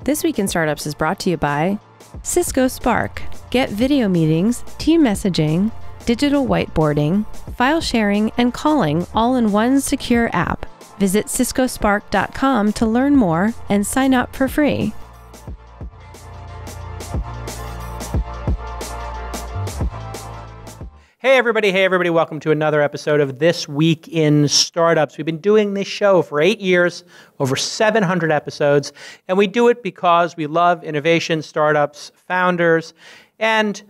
This Week in Startups is brought to you by Cisco Spark. Get video meetings, team messaging, digital whiteboarding, file sharing, and calling all in one secure app. Visit ciscospark.com to learn more and sign up for free. Hey everybody, welcome to another episode of This Week in Startups. We've been doing this show for 8 years, over 700 episodes, and we do it because we love innovation, startups, founders, and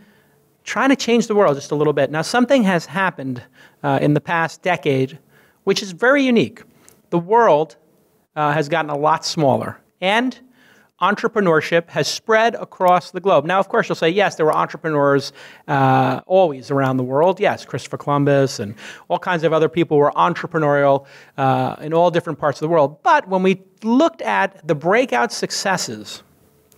trying to change the world just a little bit. Now, something has happened in the past decade, which is very unique. The world has gotten a lot smaller, and entrepreneurship has spread across the globe. Now, of course, you'll say, yes, there were entrepreneurs always around the world. Yes, Christopher Columbus and all kinds of other people were entrepreneurial in all different parts of the world. But when we looked at the breakout successes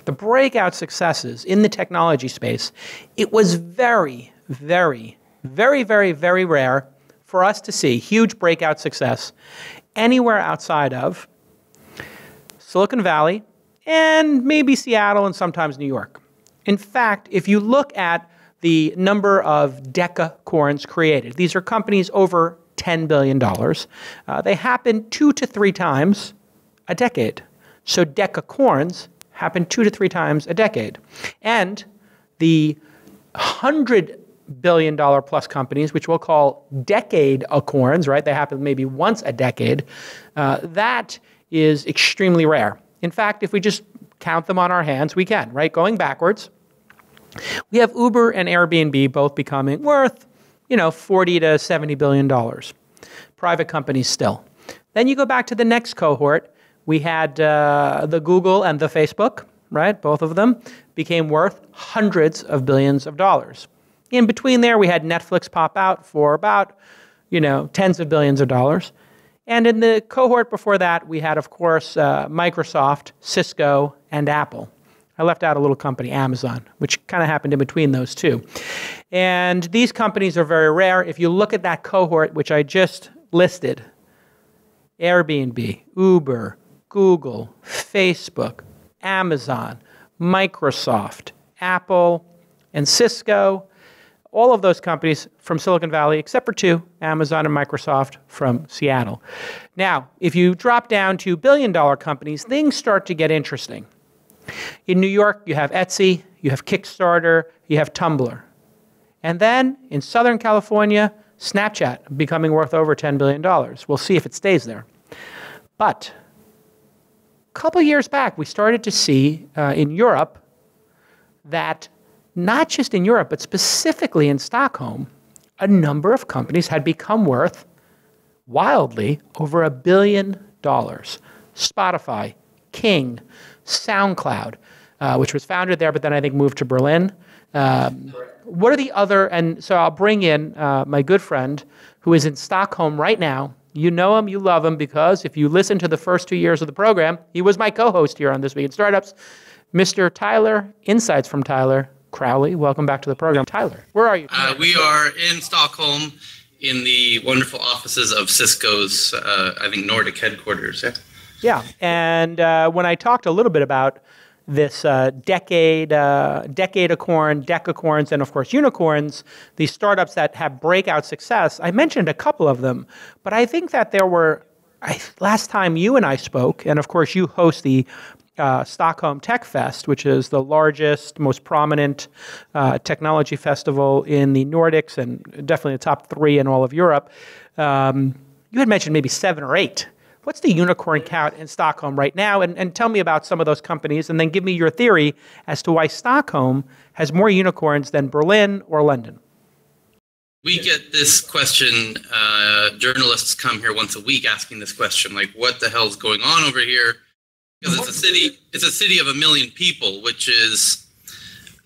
in the technology space, it was very, very, very, very, very rare for us to see huge breakout success anywhere outside of Silicon Valley, and maybe Seattle and sometimes New York. In fact, if you look at the number of decacorns created, these are companies over $10 billion. They happen 2 to 3 times a decade. So decacorns happen 2 to 3 times a decade. And the $100 billion plus companies, which we'll call decade-acorns, right? They happen maybe once a decade. That is extremely rare. In fact, if we just count them on our hands, we can, right? Going backwards, we have Uber and Airbnb both becoming worth, $40 to $70 billion. Private companies still. Then you go back to the next cohort. We had the Google and the Facebook, right? Both of them became worth hundreds of billions of dollars. In between there, we had Netflix pop out for about, tens of billions of dollars. And in the cohort before that, we had, of course, Microsoft, Cisco, and Apple. I left out a little company, Amazon, which kind of happened in between those two. And these companies are very rare. If you look at that cohort, which I just listed, Airbnb, Uber, Google, Facebook, Amazon, Microsoft, Apple, and Cisco, all of those companies from Silicon Valley, except for 2, Amazon and Microsoft from Seattle. Now, if you drop down to billion-dollar companies, things start to get interesting. In New York, you have Etsy, you have Kickstarter, you have Tumblr. And then in Southern California, Snapchat becoming worth over $10 billion. We'll see if it stays there. But a couple years back, we started to see in Europe that not just in Europe, but specifically in Stockholm, a number of companies had become worth wildly over $1 billion. Spotify, King, SoundCloud, which was founded there, but then I think moved to Berlin. What are the other, and so I'll bring in my good friend who is in Stockholm right now. You know him, you love him, because if you listen to the first 2 years of the program, he was my co-host here on This Week in Startups, Mr. Tyler, Insights from Tyler Crowley. Welcome back to the program. Tyler, where are you? We are in Stockholm in the wonderful offices of Cisco's, I think, Nordic headquarters. Yeah. And when I talked a little bit about this decade-acorn, decacorns, and of course unicorns, these startups that have breakout success, I mentioned a couple of them, but I think that there were, last time you and I spoke, and of course you host the Stockholm Tech Fest, which is the largest, most prominent technology festival in the Nordics and definitely the top 3 in all of Europe. You had mentioned maybe 7 or 8. What's the unicorn count in Stockholm right now? And tell me about some of those companies, and then give me your theory as to why Stockholm has more unicorns than Berlin or London. We get this question. Journalists come here once a week asking this question, like, what the hell's going on over here? Because it's a city of 1 million people, which is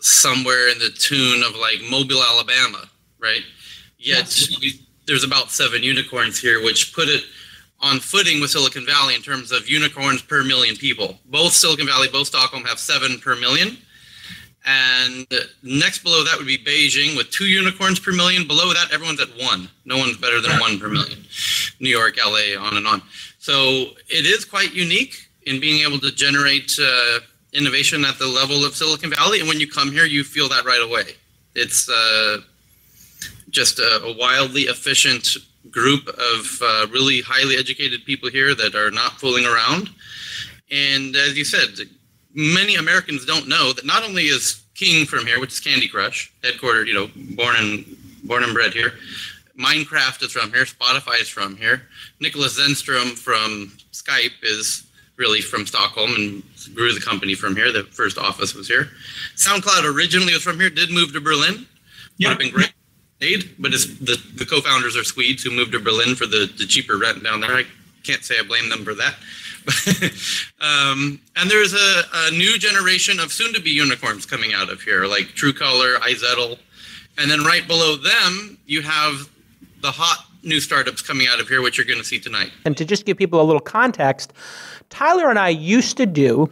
somewhere in the tune of like Mobile, Alabama, right? Yet there's about 7 unicorns here, which put it on footing with Silicon Valley in terms of unicorns per 1 million people. Both Silicon Valley, both Stockholm have 7 per million. And next below that would be Beijing with 2 unicorns per million. Below that, everyone's at 1. No one's better than 1 per million. New York, LA, on and on. So it is quite unique. in being able to generate innovation at the level of Silicon Valley. And when you come here, you feel that right away. It's just a wildly efficient group of really highly educated people here that are not fooling around. And as you said, many Americans don't know that not only is King from here, which is Candy Crush, headquartered, born and bred here. Minecraft is from here. Spotify is from here. Nicholas Zenstrom from Skype is really from Stockholm and grew the company from here. The first office was here. SoundCloud originally was from here, did move to Berlin. Would have been great. But it's the co-founders are Swedes who moved to Berlin for the cheaper rent down there. I can't say I blame them for that. And there's a new generation of soon-to-be unicorns coming out of here, like Truecaller, iZettle. And then right below them, you have the hot new startups coming out of here, which you're going to see tonight. And to just give people a little context, Tyler and I used to do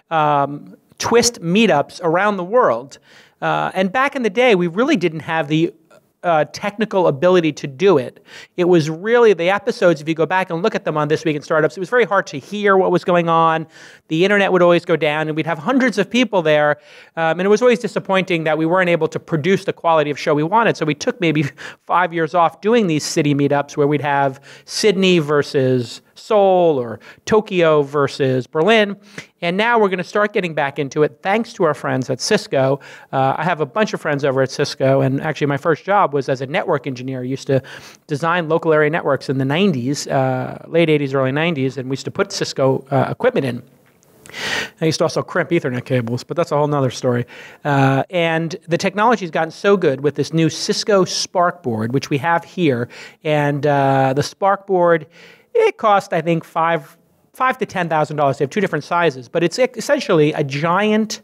Twist meetups around the world. And back in the day, we really didn't have the technical ability to do it. It was really the episodes, if you go back and look at them on This Week in Startups, it was very hard to hear what was going on. The internet would always go down, and we'd have hundreds of people there. And it was always disappointing that we weren't able to produce the quality of show we wanted. So we took maybe 5 years off doing these city meetups where we'd have Sydney versus Seoul or Tokyo versus Berlin. And now we're going to start getting back into it thanks to our friends at Cisco. I have a bunch of friends over at Cisco, and actually my first job was as a network engineer. I used to design local area networks in the 90s, late 80s, early 90s, and we used to put Cisco equipment in. I used to also crimp Ethernet cables, but that's a whole nother story. And the technology's gotten so good with this new Cisco Spark board, which we have here. And the Spark board, it cost, I think, $5,000 to $10,000. They have two different sizes, but it's essentially a giant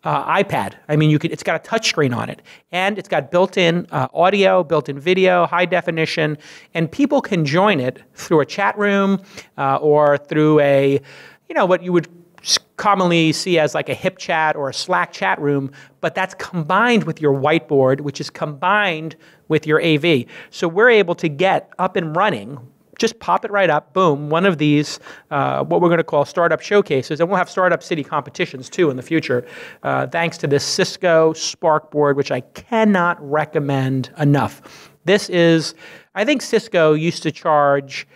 iPad. I mean, it's got a touchscreen on it, and it's got built-in audio, built-in video, high definition, and people can join it through a chat room or through what you would commonly see as like a hip chat or a Slack chat room, but that's combined with your whiteboard, which is combined with your AV. So we're able to get up and running. Just pop it right up, boom, one of these, what we're going to call startup showcases, and we'll have startup city competitions too in the future, thanks to this Cisco Spark board, which I cannot recommend enough. I think Cisco used to charge,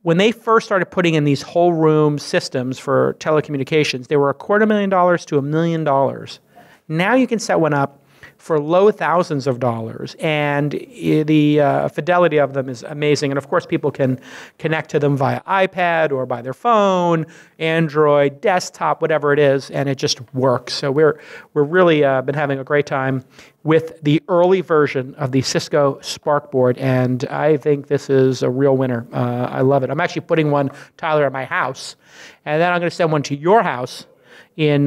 when they first started putting in these whole room systems for telecommunications, they were $250,000 to $1 million. Now you can set one up for low thousands of dollars, and the fidelity of them is amazing. And of course, people can connect to them via iPad or by their phone, Android, desktop, whatever it is, and it just works. So we're really been having a great time with the early version of the Cisco Spark board, and I think this is a real winner. I love it. I'm actually putting one, Tyler, at my house, and then I'm going to send one to your house in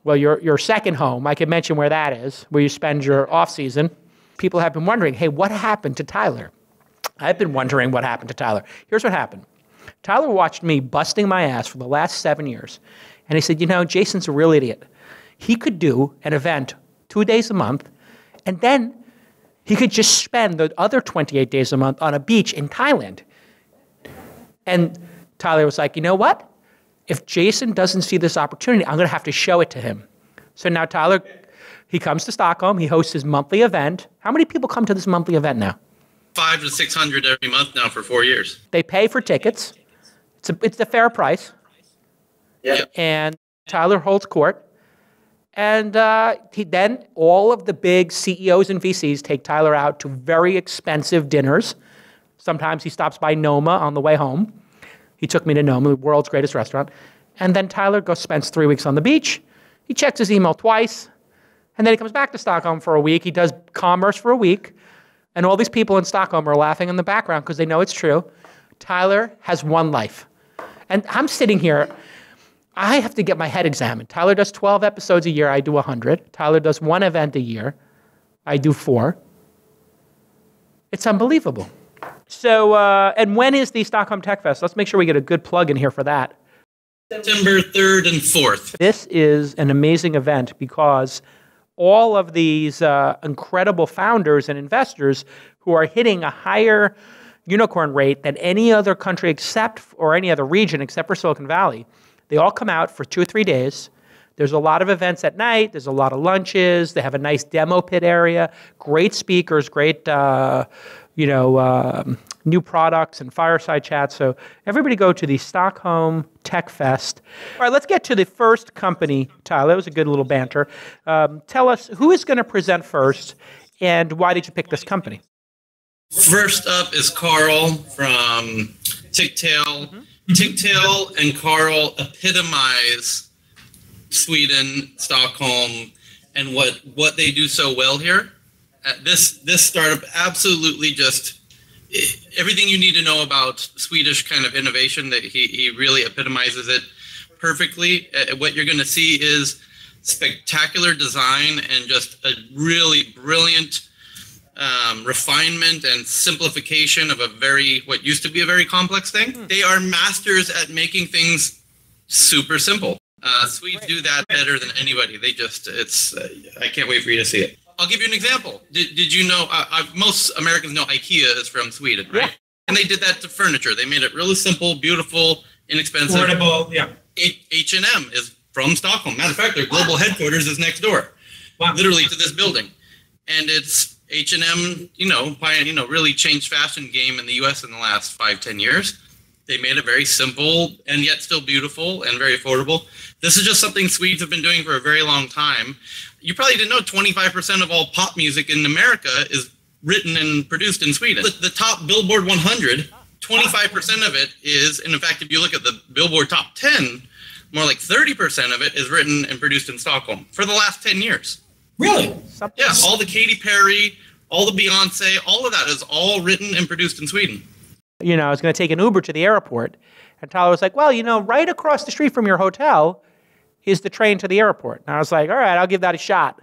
your second home. I could mention where that is, where you spend your off season. People have been wondering, hey, what happened to Tyler? I've been wondering what happened to Tyler. Here's what happened. Tyler watched me busting my ass for the last 7 years, and he said, Jason's a real idiot. He could do an event 2 days a month, and then he could just spend the other 28 days a month on a beach in Thailand. And Tyler was like, you know what? If Jason doesn't see this opportunity, I'm going to have to show it to him. So now Tyler, he comes to Stockholm. He hosts his monthly event. How many people come to this monthly event now? 500 to 600 every month now for 4 years. They pay for tickets. It's a fair price. Yeah. And Tyler holds court. And then all of the big CEOs and VCs take Tyler out to very expensive dinners. Sometimes he stops by Noma on the way home. He took me to Noma, the world's greatest restaurant. And then Tyler spends 3 weeks on the beach. He checks his email twice. And then he comes back to Stockholm for a week. He does commerce for a week. And all these people in Stockholm are laughing in the background because they know it's true. Tyler has one life. And I'm sitting here. I have to get my head examined. Tyler does 12 episodes a year. I do 100. Tyler does one event a year. I do 4. It's unbelievable. So, and when is the Stockholm Tech Fest? Let's make sure we get a good plug in here for that. September 3rd and 4th. This is an amazing event because all of these incredible founders and investors who are hitting a higher unicorn rate than any other country or any other region except for Silicon Valley. They all come out for 2 or 3 days. There's a lot of events at night. There's a lot of lunches. They have a nice demo pit area, great speakers, great new products and fireside chats. So everybody go to the Stockholm Tech Fest. All right, let's get to the first company, Tyler. That was a good little banter. Tell us, who is going to present first, and why did you pick this company? First up is Carl from Tictail. Tictail and Carl epitomize Sweden, Stockholm, and what they do so well here. This startup absolutely just everything you need to know about Swedish kind of innovation. That he really epitomizes it perfectly. What you're going to see is spectacular design and just a really brilliant refinement and simplification of what used to be a very complex thing. They are masters at making things super simple. Swedes do that better than anybody. I can't wait for you to see it. I'll give you an example. Did you know, most Americans know IKEA is from Sweden, right? Yeah. And they did that to furniture. They made it really simple, beautiful, inexpensive. Affordable, yeah. H&M is from Stockholm. Matter of fact, their global headquarters is next door, literally to this building. And it's H&M, really changed fashion game in the U.S. in the last 5-10 years. They made it very simple and yet still beautiful and very affordable. This is just something Swedes have been doing for a very long time. You probably didn't know 25% of all pop music in America is written and produced in Sweden. The top Billboard 100, 25% of it is, and in fact, if you look at the Billboard top 10, more like 30% of it is written and produced in Stockholm for the last 10 years. Really? Yeah, all the Katy Perry, all the Beyonce, all of that is all written and produced in Sweden. I was going to take an Uber to the airport, and Tyler was like, well, right across the street from your hotel is the train to the airport. And I was like, all right, I'll give that a shot.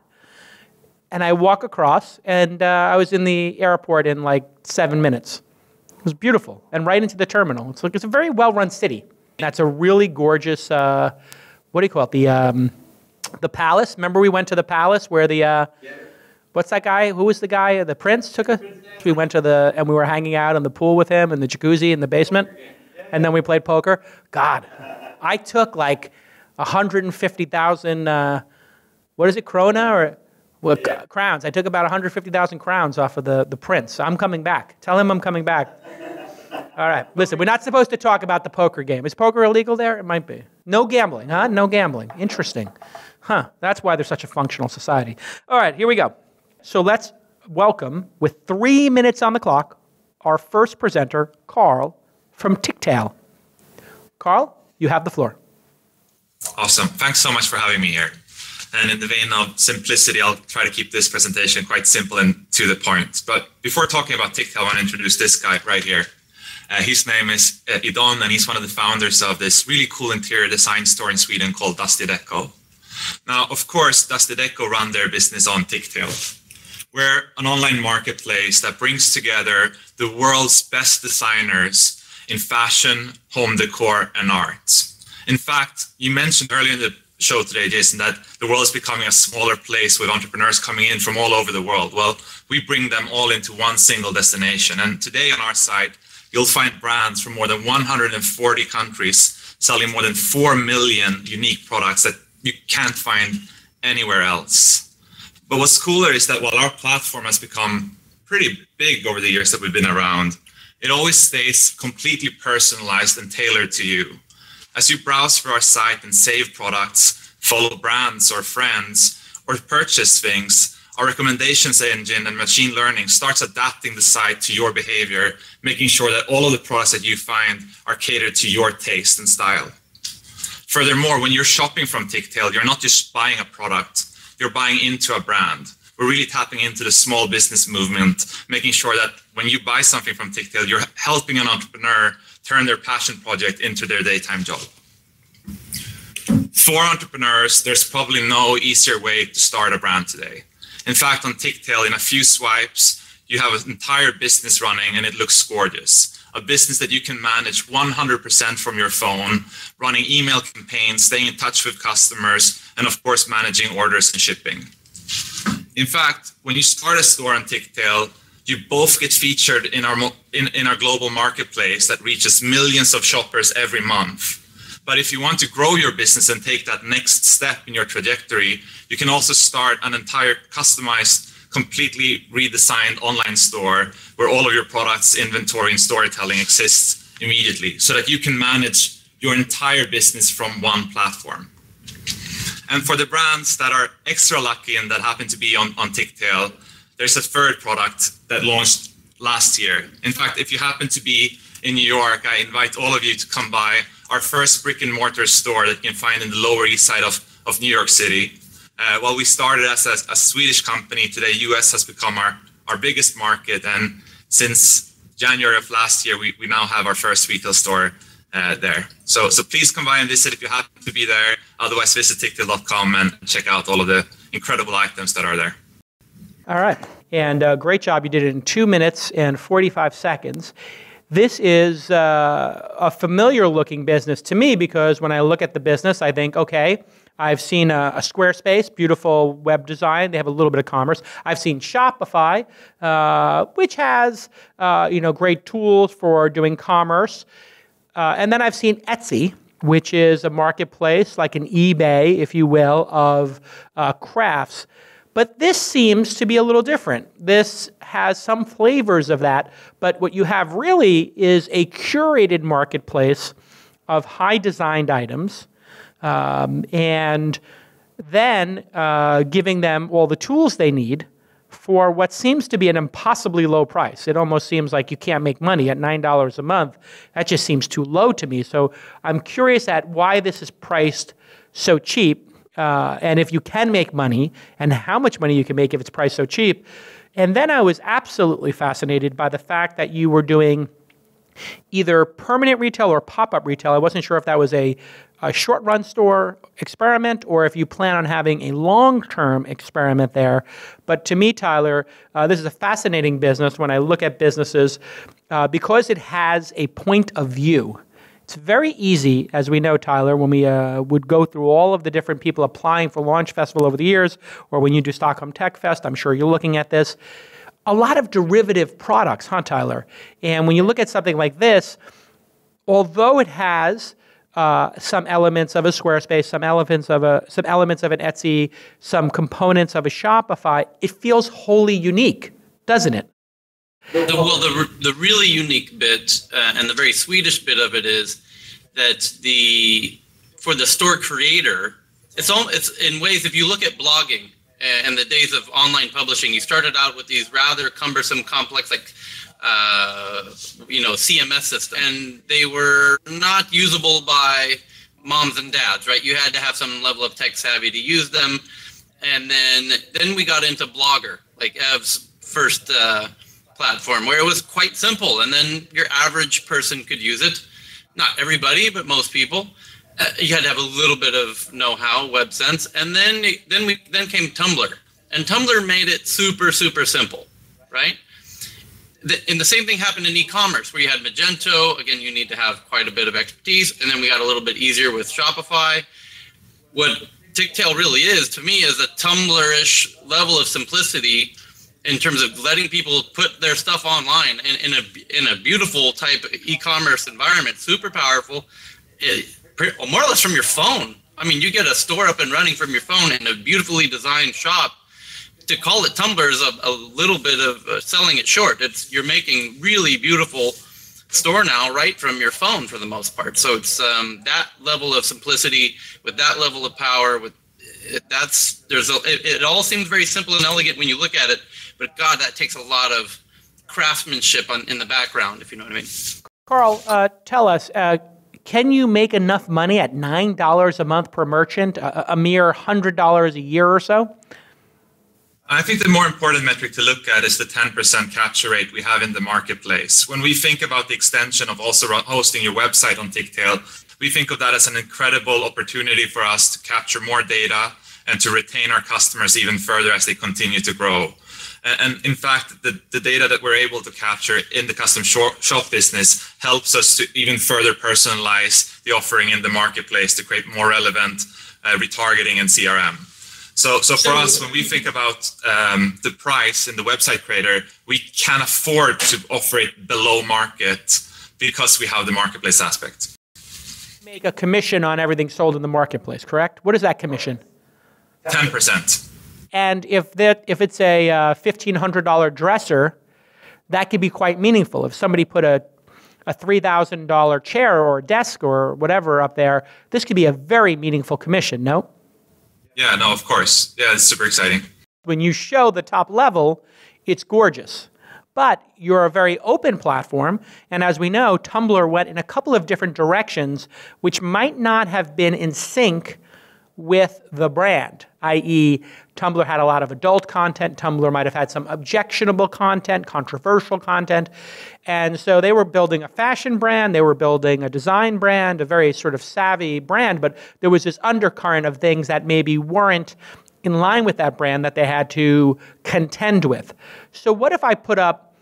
And I walk across, and I was in the airport in like 7 minutes. It was beautiful, and right into the terminal. It's a very well-run city. That's a really gorgeous, what do you call it, the palace. Remember we went to the palace where what's that guy? Who was the guy? The prince took us? We went to and we were hanging out in the pool with him in the jacuzzi in the basement. And then we played poker. God, I took like 150,000, what is it, krona? Crowns. I took about 150,000 crowns off of the prince. I'm coming back. Tell him I'm coming back. All right, listen, we're not supposed to talk about the poker game. Is poker illegal there? It might be. No gambling, huh? No gambling. Interesting. Huh, that's why there's such a functional society. All right, here we go. So let's welcome, with 3 minutes on the clock, our first presenter, Carl from Tictail. Carl, you have the floor. Awesome. Thanks so much for having me here. And in the vein of simplicity, I'll try to keep this presentation quite simple and to the point. But before talking about Tictail, I want to introduce this guy right here. His name is Idon, and he's one of the founders of this really cool interior design store in Sweden called Dusty Deco. Now, of course, Dusty Deco run their business on Tictail. We're an online marketplace that brings together the world's best designers in fashion, home decor, and art. In fact, you mentioned earlier in the show today, Jason, that the world is becoming a smaller place with entrepreneurs coming in from all over the world. Well, we bring them all into one single destination. And today on our site, you'll find brands from more than 140 countries selling more than 4 million unique products that you can't find anywhere else. But what's cooler is that while our platform has become pretty big over the years that we've been around, it always stays completely personalized and tailored to you. As you browse through our site and save products, follow brands or friends, or purchase things, our recommendations engine and machine learning starts adapting the site to your behavior, making sure that all of the products that you find are catered to your taste and style. Furthermore, when you're shopping from Tictail, you're not just buying a product, you're buying into a brand. We're really tapping into the small business movement, making sure that when you buy something from Tictail, you're helping an entrepreneur turn their passion project into their daytime job. For entrepreneurs, there's probably no easier way to start a brand today. In fact, on Tictail, in a few swipes, you have an entire business running and it looks gorgeous. A business that you can manage 100% from your phone, running email campaigns, staying in touch with customers, and of course, managing orders and shipping. In fact, when you start a store on Tictail, you both get featured in our global marketplace that reaches millions of shoppers every month. But if you want to grow your business and take that next step in your trajectory, you can also start an entire customized, completely redesigned online store where all of your products, inventory, and storytelling exists immediately, so that you can manage your entire business from one platform. And for the brands that are extra lucky and that happen to be on Tictail, there's a third product that launched last year. In fact, if you happen to be in New York, I invite all of you to come by our first brick and mortar store that you can find in the Lower East Side of New York City. Well, we started as a Swedish company. Today, US has become our biggest market. And since January of last year, we now have our first retail store there. So please come by and visit if you happen to be there. Otherwise, visit tictail.com and check out all of the incredible items that are there. All right. And great job. You did it in 2 minutes and 45 seconds. This is a familiar looking business to me, because when I look at the business, I think, okay, I've seen a Squarespace, beautiful web design. They have a little bit of commerce. I've seen Shopify, which has great tools for doing commerce. And then I've seen Etsy, which is a marketplace like an eBay, if you will, of crafts. But this seems to be a little different. This has some flavors of that, but what you have really is a curated marketplace of high designed items, and then giving them all the tools they need for what seems to be an impossibly low price. It almost seems like you can't make money at $9 a month. That just seems too low to me. So I'm curious at why this is priced so cheap. And if you can make money, and how much money you can make if it's priced so cheap. And then I was absolutely fascinated by the fact that you were doing either permanent retail or pop-up retail. I wasn't sure if that was a short-run store experiment or if you plan on having a long-term experiment there. But to me, Tyler, this is a fascinating business when I look at businesses because it has a point of view. It's very easy, as we know, Tyler, when we would go through all of the different people applying for Launch Festival over the years, or when you do Stockholm Tech Fest, I'm sure you're looking at this. A lot of derivative products, huh, Tyler? And when you look at something like this, although it has some elements of a Squarespace, some elements of an Etsy, some components of a Shopify, it feels wholly unique, doesn't it? The really unique bit and the very Swedish bit of it is that for the store creator, it's in ways, if you look at blogging and the days of online publishing, you started out with these rather cumbersome, complex, like CMS systems, and they were not usable by moms and dads, right? You had to have some level of tech savvy to use them. And then we got into Blogger, like Ev's first platform, where it was quite simple, and then your average person could use it. Not everybody, but most people. You had to have a little bit of know-how, web sense, and then came Tumblr, and Tumblr made it super, super simple, right? And the same thing happened in e-commerce, where you had Magento. Again, you need to have quite a bit of expertise, and then we got a little bit easier with Shopify. What Tictail really is, to me, is a Tumblr-ish level of simplicity in terms of letting people put their stuff online in a beautiful type of e-commerce environment, super powerful, more or less from your phone. I mean, you get a store up and running from your phone in a beautifully designed shop. To call it Tumblr is a little bit of selling it short. You're making really beautiful store now right from your phone for the most part. So it's that level of simplicity with that level of power. It all seems very simple and elegant when you look at it. But God, that takes a lot of craftsmanship in the background, if you know what I mean. Carl, tell us, can you make enough money at $9 a month per merchant, a mere $100 a year or so? I think the more important metric to look at is the 10% capture rate we have in the marketplace. When we think about the extension of also hosting your website on Tictail, we think of that as an incredible opportunity for us to capture more data and to retain our customers even further as they continue to grow. And in fact, the data that we're able to capture in the custom shop business helps us to even further personalize the offering in the marketplace to create more relevant retargeting and CRM. So for us, when we think about the price in the website creator, we can afford to offer it below market because we have the marketplace aspect. Make a commission on everything sold in the marketplace, correct? What is that commission? 10%. And if it's a $1,500 dresser, that could be quite meaningful. If somebody put a $3,000 chair or desk or whatever up there, this could be a very meaningful commission, no? Yeah, no, of course. Yeah, it's super exciting. When you show the top level, it's gorgeous. But you're a very open platform, and as we know, Tumblr went in a couple of different directions which might not have been in sync with the brand, i.e. Tumblr had a lot of adult content, Tumblr might have had some objectionable content, controversial content, and so they were building a fashion brand, they were building a design brand, a very sort of savvy brand, but there was this undercurrent of things that maybe weren't in line with that brand that they had to contend with. So what if I put up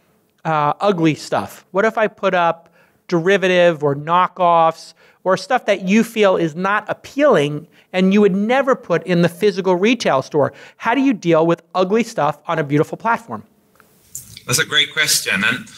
ugly stuff? What if I put up derivative or knockoffs or stuff that you feel is not appealing and you would never put in the physical retail store? How do you deal with ugly stuff on a beautiful platform? That's a great question. And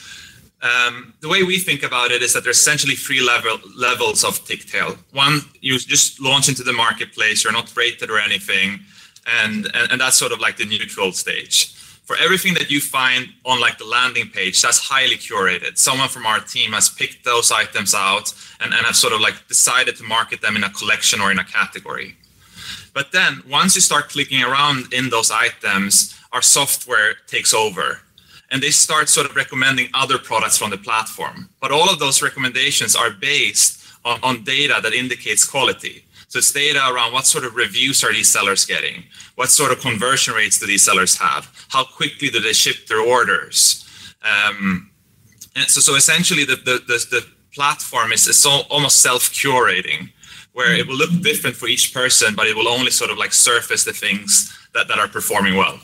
the way we think about it is that there's essentially three levels of Tictail. One, you just launch into the marketplace, you're not rated or anything, and that's sort of like the neutral stage. For everything that you find on like the landing page, that's highly curated. Someone from our team has picked those items out and have sort of like decided to market them in a collection or in a category. But then once you start clicking around in those items, our software takes over and they start sort of recommending other products from the platform. But all of those recommendations are based on data that indicates quality. So it's data around what sort of reviews are these sellers getting? What sort of conversion rates do these sellers have? How quickly do they ship their orders? And so essentially the platform is almost self-curating, where it will look different for each person, but it will only sort of like surface the things that are performing well.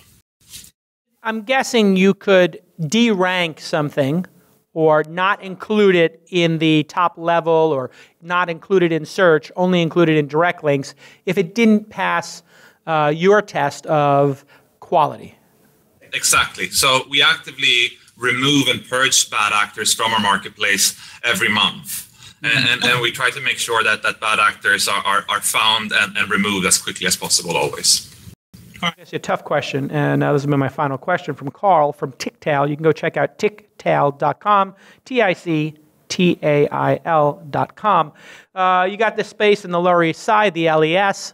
I'm guessing you could de-rank something or not include it in the top level or not include it in search, only include it in direct links if it didn't pass your test of quality. Exactly. So we actively remove and purge bad actors from our marketplace every month. And we try to make sure that bad actors are found and removed as quickly as possible always. It's a tough question, and this has been my final question from Carl from Tictail. You can go check out tictail.com, Tictail.com. You got this space in the Lower East Side, the LES.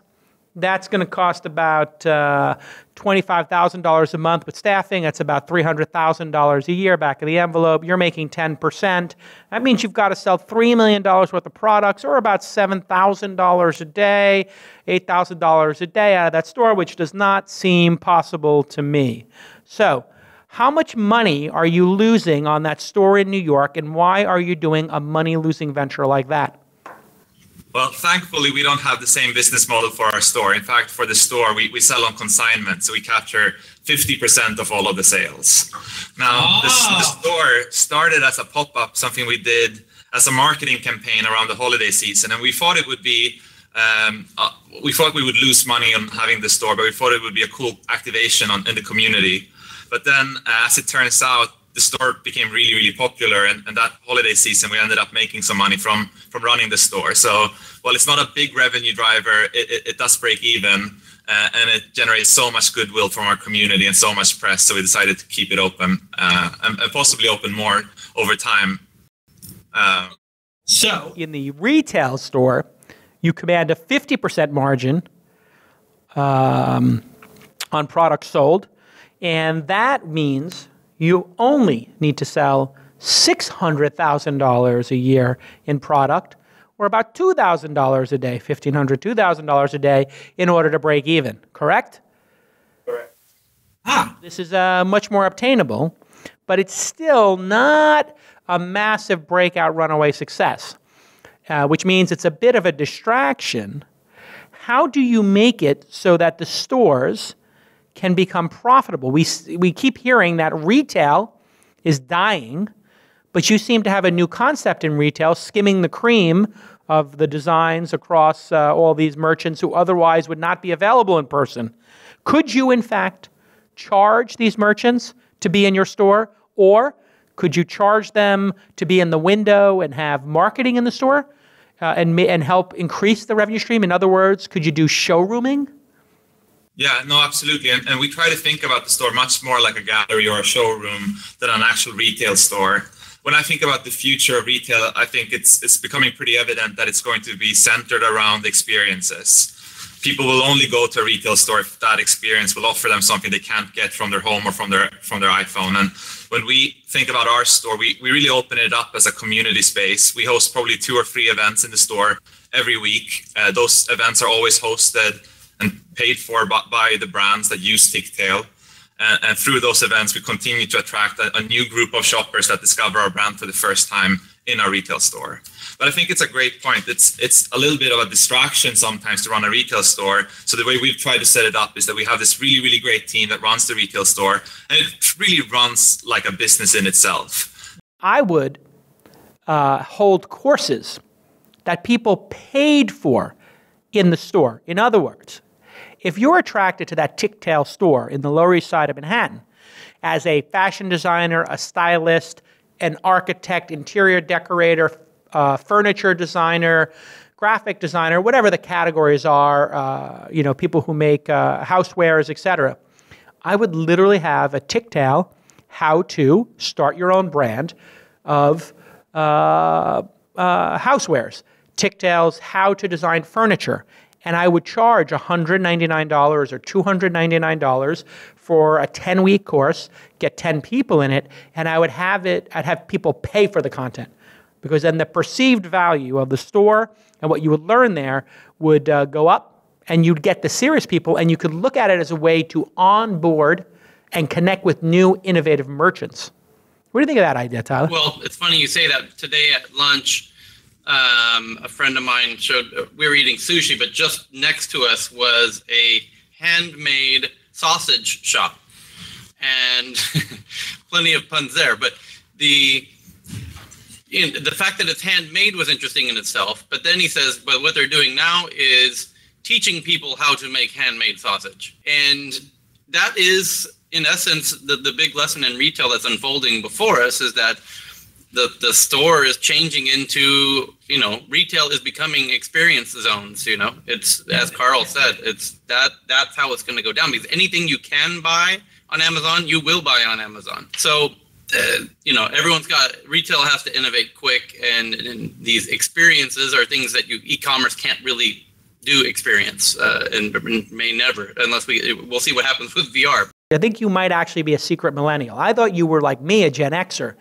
That's going to cost about $25,000 a month with staffing. That's about $300,000 a year back of the envelope. You're making 10%. That means you've got to sell $3 million worth of products, or about $7,000 a day, $8,000 a day out of that store, which does not seem possible to me. So how much money are you losing on that store in New York, and why are you doing a money-losing venture like that? Well, thankfully, we don't have the same business model for our store. In fact, for the store, we sell on consignment, so we capture 50% of all of the sales. Now, the store started as a pop-up, something we did as a marketing campaign around the holiday season, and we thought it would be, we thought we would lose money on having the store, but we thought it would be a cool activation in the community. But then, as it turns out, the store became really, really popular, and that holiday season we ended up making some money from running the store. So while it's not a big revenue driver, it does break even, and it generates so much goodwill from our community and so much press. So we decided to keep it open and possibly open more over time. So in the retail store, you command a 50% margin on products sold, and that means you only need to sell $600,000 a year in product, or about $2,000 a day, $1,500, $2,000 a day, in order to break even, correct? Correct. This is much more obtainable, but it's still not a massive breakout runaway success, which means it's a bit of a distraction. How do you make it so that the stores can become profitable? We keep hearing that retail is dying, but you seem to have a new concept in retail, skimming the cream of the designs across all these merchants who otherwise would not be available in person. Could you, in fact, charge these merchants to be in your store? Or could you charge them to be in the window and have marketing in the store and help increase the revenue stream? In other words, could you do showrooming? Yeah, no, absolutely. And we try to think about the store much more like a gallery or a showroom than an actual retail store. When I think about the future of retail, I think it's becoming pretty evident that it's going to be centered around experiences. People will only go to a retail store if that experience will offer them something they can't get from their home or from their iPhone. And when we think about our store, we really open it up as a community space. We host probably 2 or 3 events in the store every week. Those events are always hosted and paid for by the brands that use Tictail. And through those events, we continue to attract a new group of shoppers that discover our brand for the first time in our retail store. But I think it's a great point. It's a little bit of a distraction sometimes to run a retail store. So the way we've tried to set it up is that we have this really, really great team that runs the retail store, and it really runs like a business in itself. I would hold courses that people paid for in the store. In other words, if you're attracted to that Tictail store in the Lower East Side of Manhattan as a fashion designer, a stylist, an architect, interior decorator, furniture designer, graphic designer, whatever the categories are, people who make housewares, etc., I would literally have a Tictail how to start your own brand of housewares, Tictail's how to design furniture. And I would charge $199 or $299 for a 10-week course, get 10 people in it, and I'd have people pay for the content. Because then the perceived value of the store and what you would learn there would go up, and you'd get the serious people, and you could look at it as a way to onboard and connect with new innovative merchants. What do you think of that idea, Tyler? Well, it's funny you say that. Today at lunch, a friend of mine showed, we were eating sushi, but just next to us was a handmade sausage shop. And plenty of puns there. But the fact that it's handmade was interesting in itself. But then he says, but what they're doing now is teaching people how to make handmade sausage. And that is, in essence, the big lesson in retail that's unfolding before us, is that the store is changing into, retail is becoming experience zones. It's, as Carl said, that's how it's going to go down, because anything you can buy on Amazon, you will buy on Amazon. So, retail has to innovate quick, and these experiences are things that e-commerce can't really do experience, and may never, unless we'll see what happens with VR. I think you might actually be a secret millennial. I thought you were like me, a Gen Xer,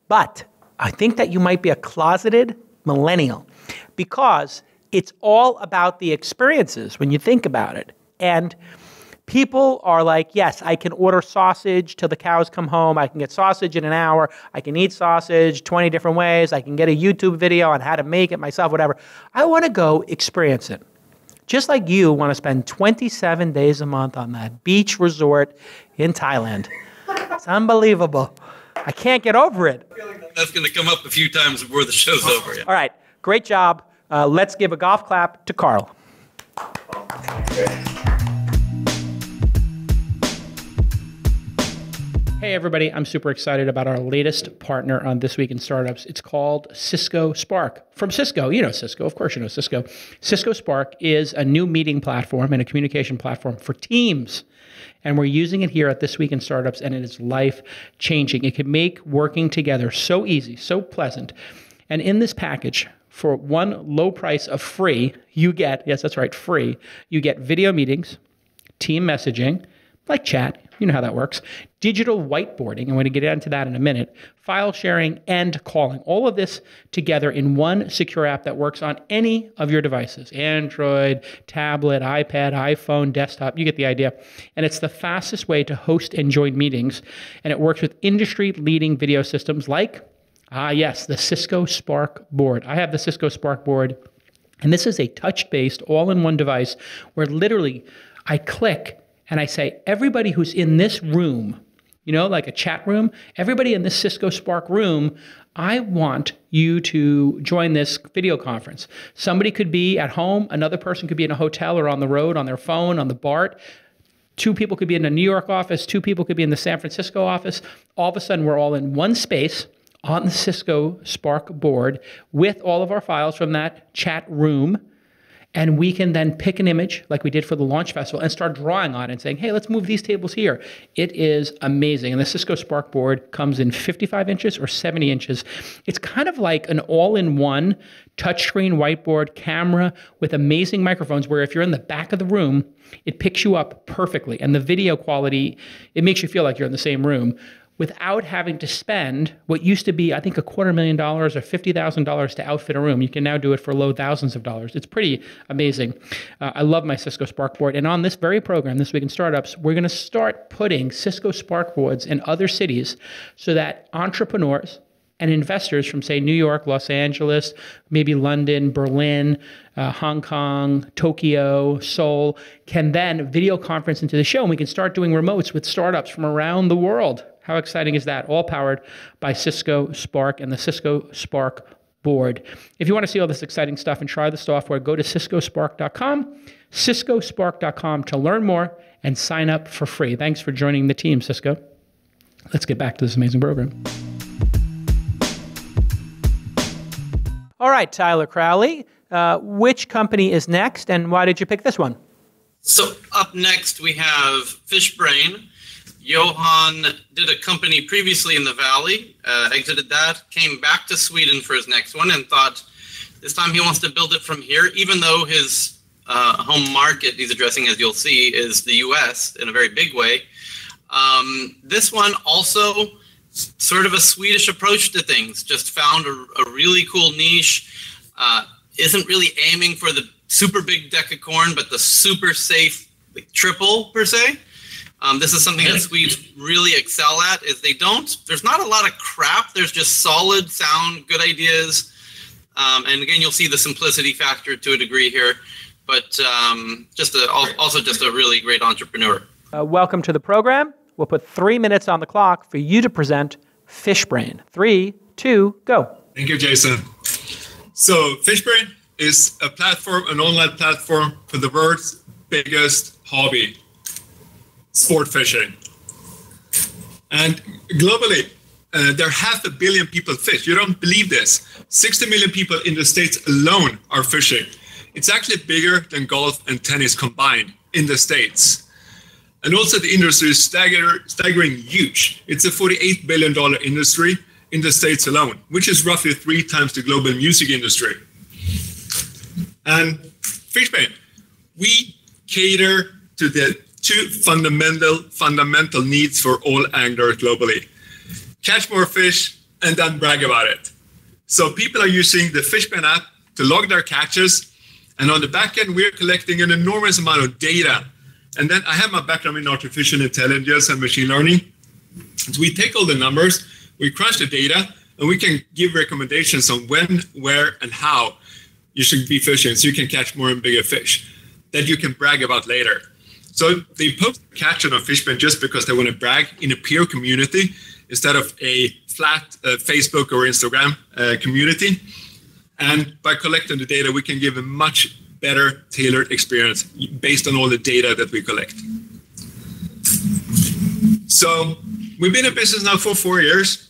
but I think that you might be a closeted millennial, because it's all about the experiences when you think about it. And people are like, yes, I can order sausage till the cows come home. I can get sausage in an hour. I can eat sausage 20 different ways. I can get a YouTube video on how to make it myself, whatever. I want to go experience it. Just like you want to spend 27 days a month on that beach resort in Thailand. It's unbelievable. I can't get over it. That's going to come up a few times before the show's over. Yeah. All right. Great job. Let's give a golf clap to Carl. Hey, everybody. I'm super excited about our latest partner on This Week in Startups. It's called Cisco Spark. From Cisco. You know Cisco. Of course you know Cisco. Cisco Spark is a new meeting platform and a communication platform for teams. And we're using it here at This Week in Startups, and it is life-changing. It can make working together so easy, so pleasant. And in this package, for one low price of free, you get, yes, that's right, free, you get video meetings, team messaging, like chat, you know how that works, digital whiteboarding, I'm going to get into that in a minute, file sharing, and calling. All of this together in one secure app that works on any of your devices, Android, tablet, iPad, iPhone, desktop, you get the idea. And it's the fastest way to host and join meetings, and it works with industry-leading video systems like, yes, the Cisco Spark board. I have the Cisco Spark board, and this is a touch-based, all-in-one device where literally I click and I say, everybody who's in this room, like a chat room, everybody in this Cisco Spark room, I want you to join this video conference. Somebody could be at home, another person could be in a hotel or on the road, on their phone, on the BART. 2 people could be in the New York office, 2 people could be in the San Francisco office. All of a sudden, we're all in one space on the Cisco Spark board with all of our files from that chat room. And we can then pick an image like we did for the launch festival and start drawing on it and saying, hey, let's move these tables here. It is amazing. And the Cisco Spark board comes in 55 inches or 70 inches. It's kind of like an all-in-one touchscreen whiteboard camera with amazing microphones where if you're in the back of the room, it picks you up perfectly. And the video quality, it makes you feel like you're in the same room without having to spend what used to be, I think, $250,000 or $50,000 to outfit a room. You can now do it for low thousands of dollars. It's pretty amazing. I love my Cisco Spark board. And on this very program, This Week in Startups, we're going to start putting Cisco Spark boards in other cities so that entrepreneurs and investors from, say, New York, Los Angeles, maybe London, Berlin, Hong Kong, Tokyo, Seoul, can then video conference into the show, and we can start doing remotes with startups from around the world. How exciting is that? All powered by Cisco Spark and the Cisco Spark board. If you want to see all this exciting stuff and try the software, go to ciscospark.com, ciscospark.com to learn more and sign up for free. Thanks for joining the team, Cisco. Let's get back to this amazing program. All right, Tyler Crowley, which company is next and why did you pick this one? So up next we have FishBrain. Johan did a company previously in the Valley, exited that, came back to Sweden for his next one and thought this time he wants to build it from here, even though his home market he's addressing, as you'll see, is the US in a very big way. This one also sort of a Swedish approach to things, just found a really cool niche, isn't really aiming for the super big decacorn, but the super safe triple per se. This is something that Swedes really excel at, is there's not a lot of crap, there's just solid sound, good ideas. And again, you'll see the simplicity factor to a degree here, but also just a really great entrepreneur. Welcome to the program. We'll put 3 minutes on the clock for you to present FishBrain. 3, 2, go. Thank you, Jason. So FishBrain is an online platform for the world's biggest hobby, sport fishing. And globally, there are 500 million people fish. You don't believe this. 60 million people in the States alone are fishing. It's actually bigger than golf and tennis combined in the States. And also the industry is staggering huge. It's a $48 billion industry in the States alone, which is roughly 3 times the global music industry. And FishBrain, we cater to the 2 fundamental needs for all anglers globally. Catch more fish and then brag about it. So people are using the FishBrain app to log their catches. And on the back end, we're collecting an enormous amount of data. And then I have my background in artificial intelligence and machine learning. So we take all the numbers, we crunch the data, and we can give recommendations on when, where, and how you should be fishing so you can catch more and bigger fish that you can brag about later. So they post a catch on FishBrain just because they want to brag in a peer community instead of a flat Facebook or Instagram community. And by collecting the data, we can give a much better tailored experience based on all the data that we collect. So we've been in business now for 4 years.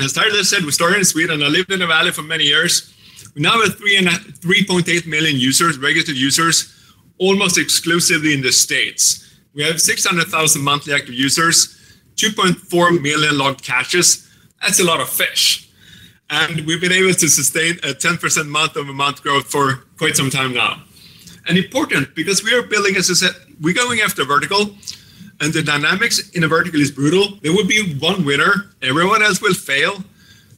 As Tyler said, we started in Sweden. I lived in the Valley for many years. We now have 3.8 million users, registered users, almost exclusively in the States. We have 600,000 monthly active users, 2.4 million logged catches. That's a lot of fish. And we've been able to sustain a 10% month-over-month growth for quite some time now. And important, because we are building, as I said, we're going after vertical, and the dynamics in a vertical is brutal. There will be one winner, everyone else will fail.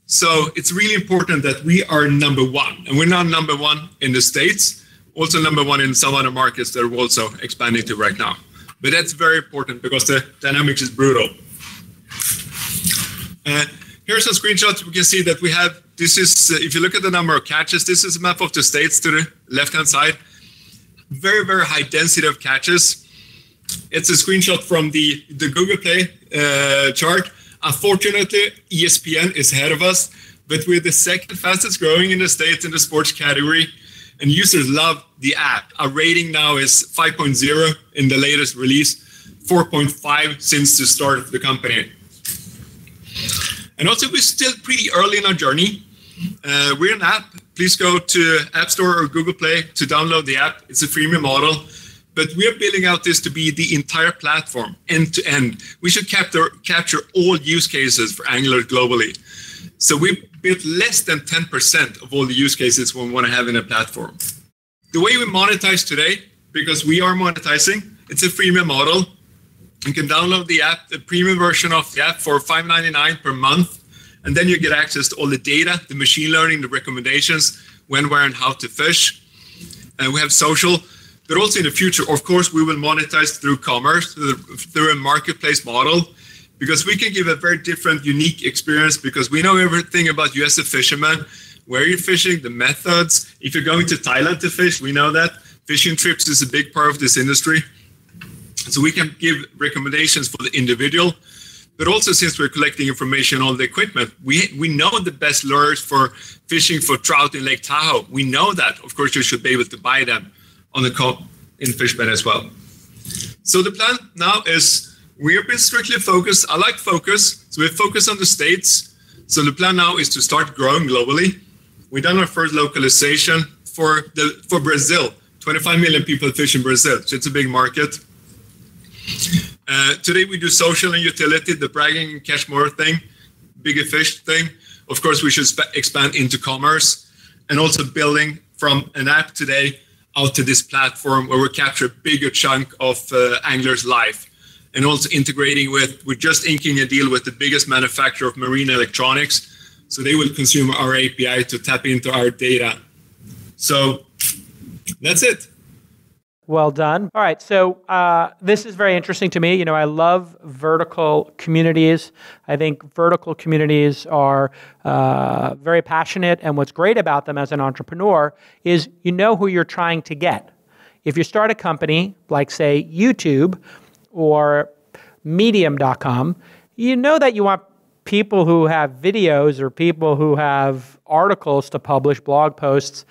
So it's really important that we are number one. And we're not number one in the States, also number one in some other markets that we're also expanding to right now. But that's very important because the dynamics is brutal. Here's some screenshots. We can see that we have, this is, if you look at the number of catches, this is a map of the States to the left-hand side. Very, very high density of catches. It's a screenshot from the Google Play chart. Unfortunately, ESPN is ahead of us, but we're the second fastest growing in the States in the sports category. And users love the app. Our rating now is 5.0 in the latest release. 4.5 since the start of the company. And also, we're still pretty early in our journey. We're an app. Please go to App Store or Google Play to download the app. It's a freemium model. But we're building out this to be the entire platform, end to end. We should capture all use cases for Angular globally. So we built less than 10% of all the use cases we want to have in a platform. The way we monetize today, because we are monetizing, it's a freemium model. You can download the app, the premium version of the app for $5.99 per month. And then you get access to all the data, the machine learning, the recommendations, when, where, and how to fish. And we have social, but also in the future, of course, we will monetize through commerce, through a marketplace model, because we can give a very different, unique experience because we know everything about you as a fisherman, where you're fishing, the methods. If you're going to Thailand to fish, we know that. Fishing trips is a big part of this industry. So we can give recommendations for the individual, but also since we're collecting information on the equipment, we know the best lures for fishing for trout in Lake Tahoe. We know that. Of course, you should be able to buy them on the in FishBrain as well. So the plan now is we have been strictly focused. I like focus, so we focus on the States. So the plan now is to start growing globally. We've done our first localization for Brazil. 25 million people fish in Brazil, so it's a big market. Today we do social and utility, the bragging and catch more thing, bigger fish thing. Of course, we should expand into commerce and also building from an app today out to this platform where we capture a bigger chunk of anglers' life. And also integrating we're just inking a deal with the biggest manufacturer of marine electronics. So they will consume our API to tap into our data. So that's it. Well done. All right, so this is very interesting to me. You know, I love vertical communities. I think vertical communities are very passionate, and what's great about them as an entrepreneur is you know who you're trying to get. If you start a company like, say, YouTube or Medium.com, you know that you want people who have videos or people who have articles to publish, blog posts,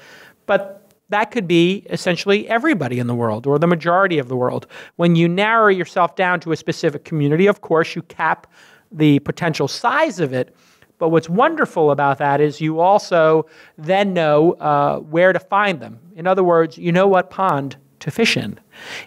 but that could be essentially everybody in the world or the majority of the world. When you narrow yourself down to a specific community, of course, you cap the potential size of it. But what's wonderful about that is you also then know where to find them. In other words, you know what pond to fish in.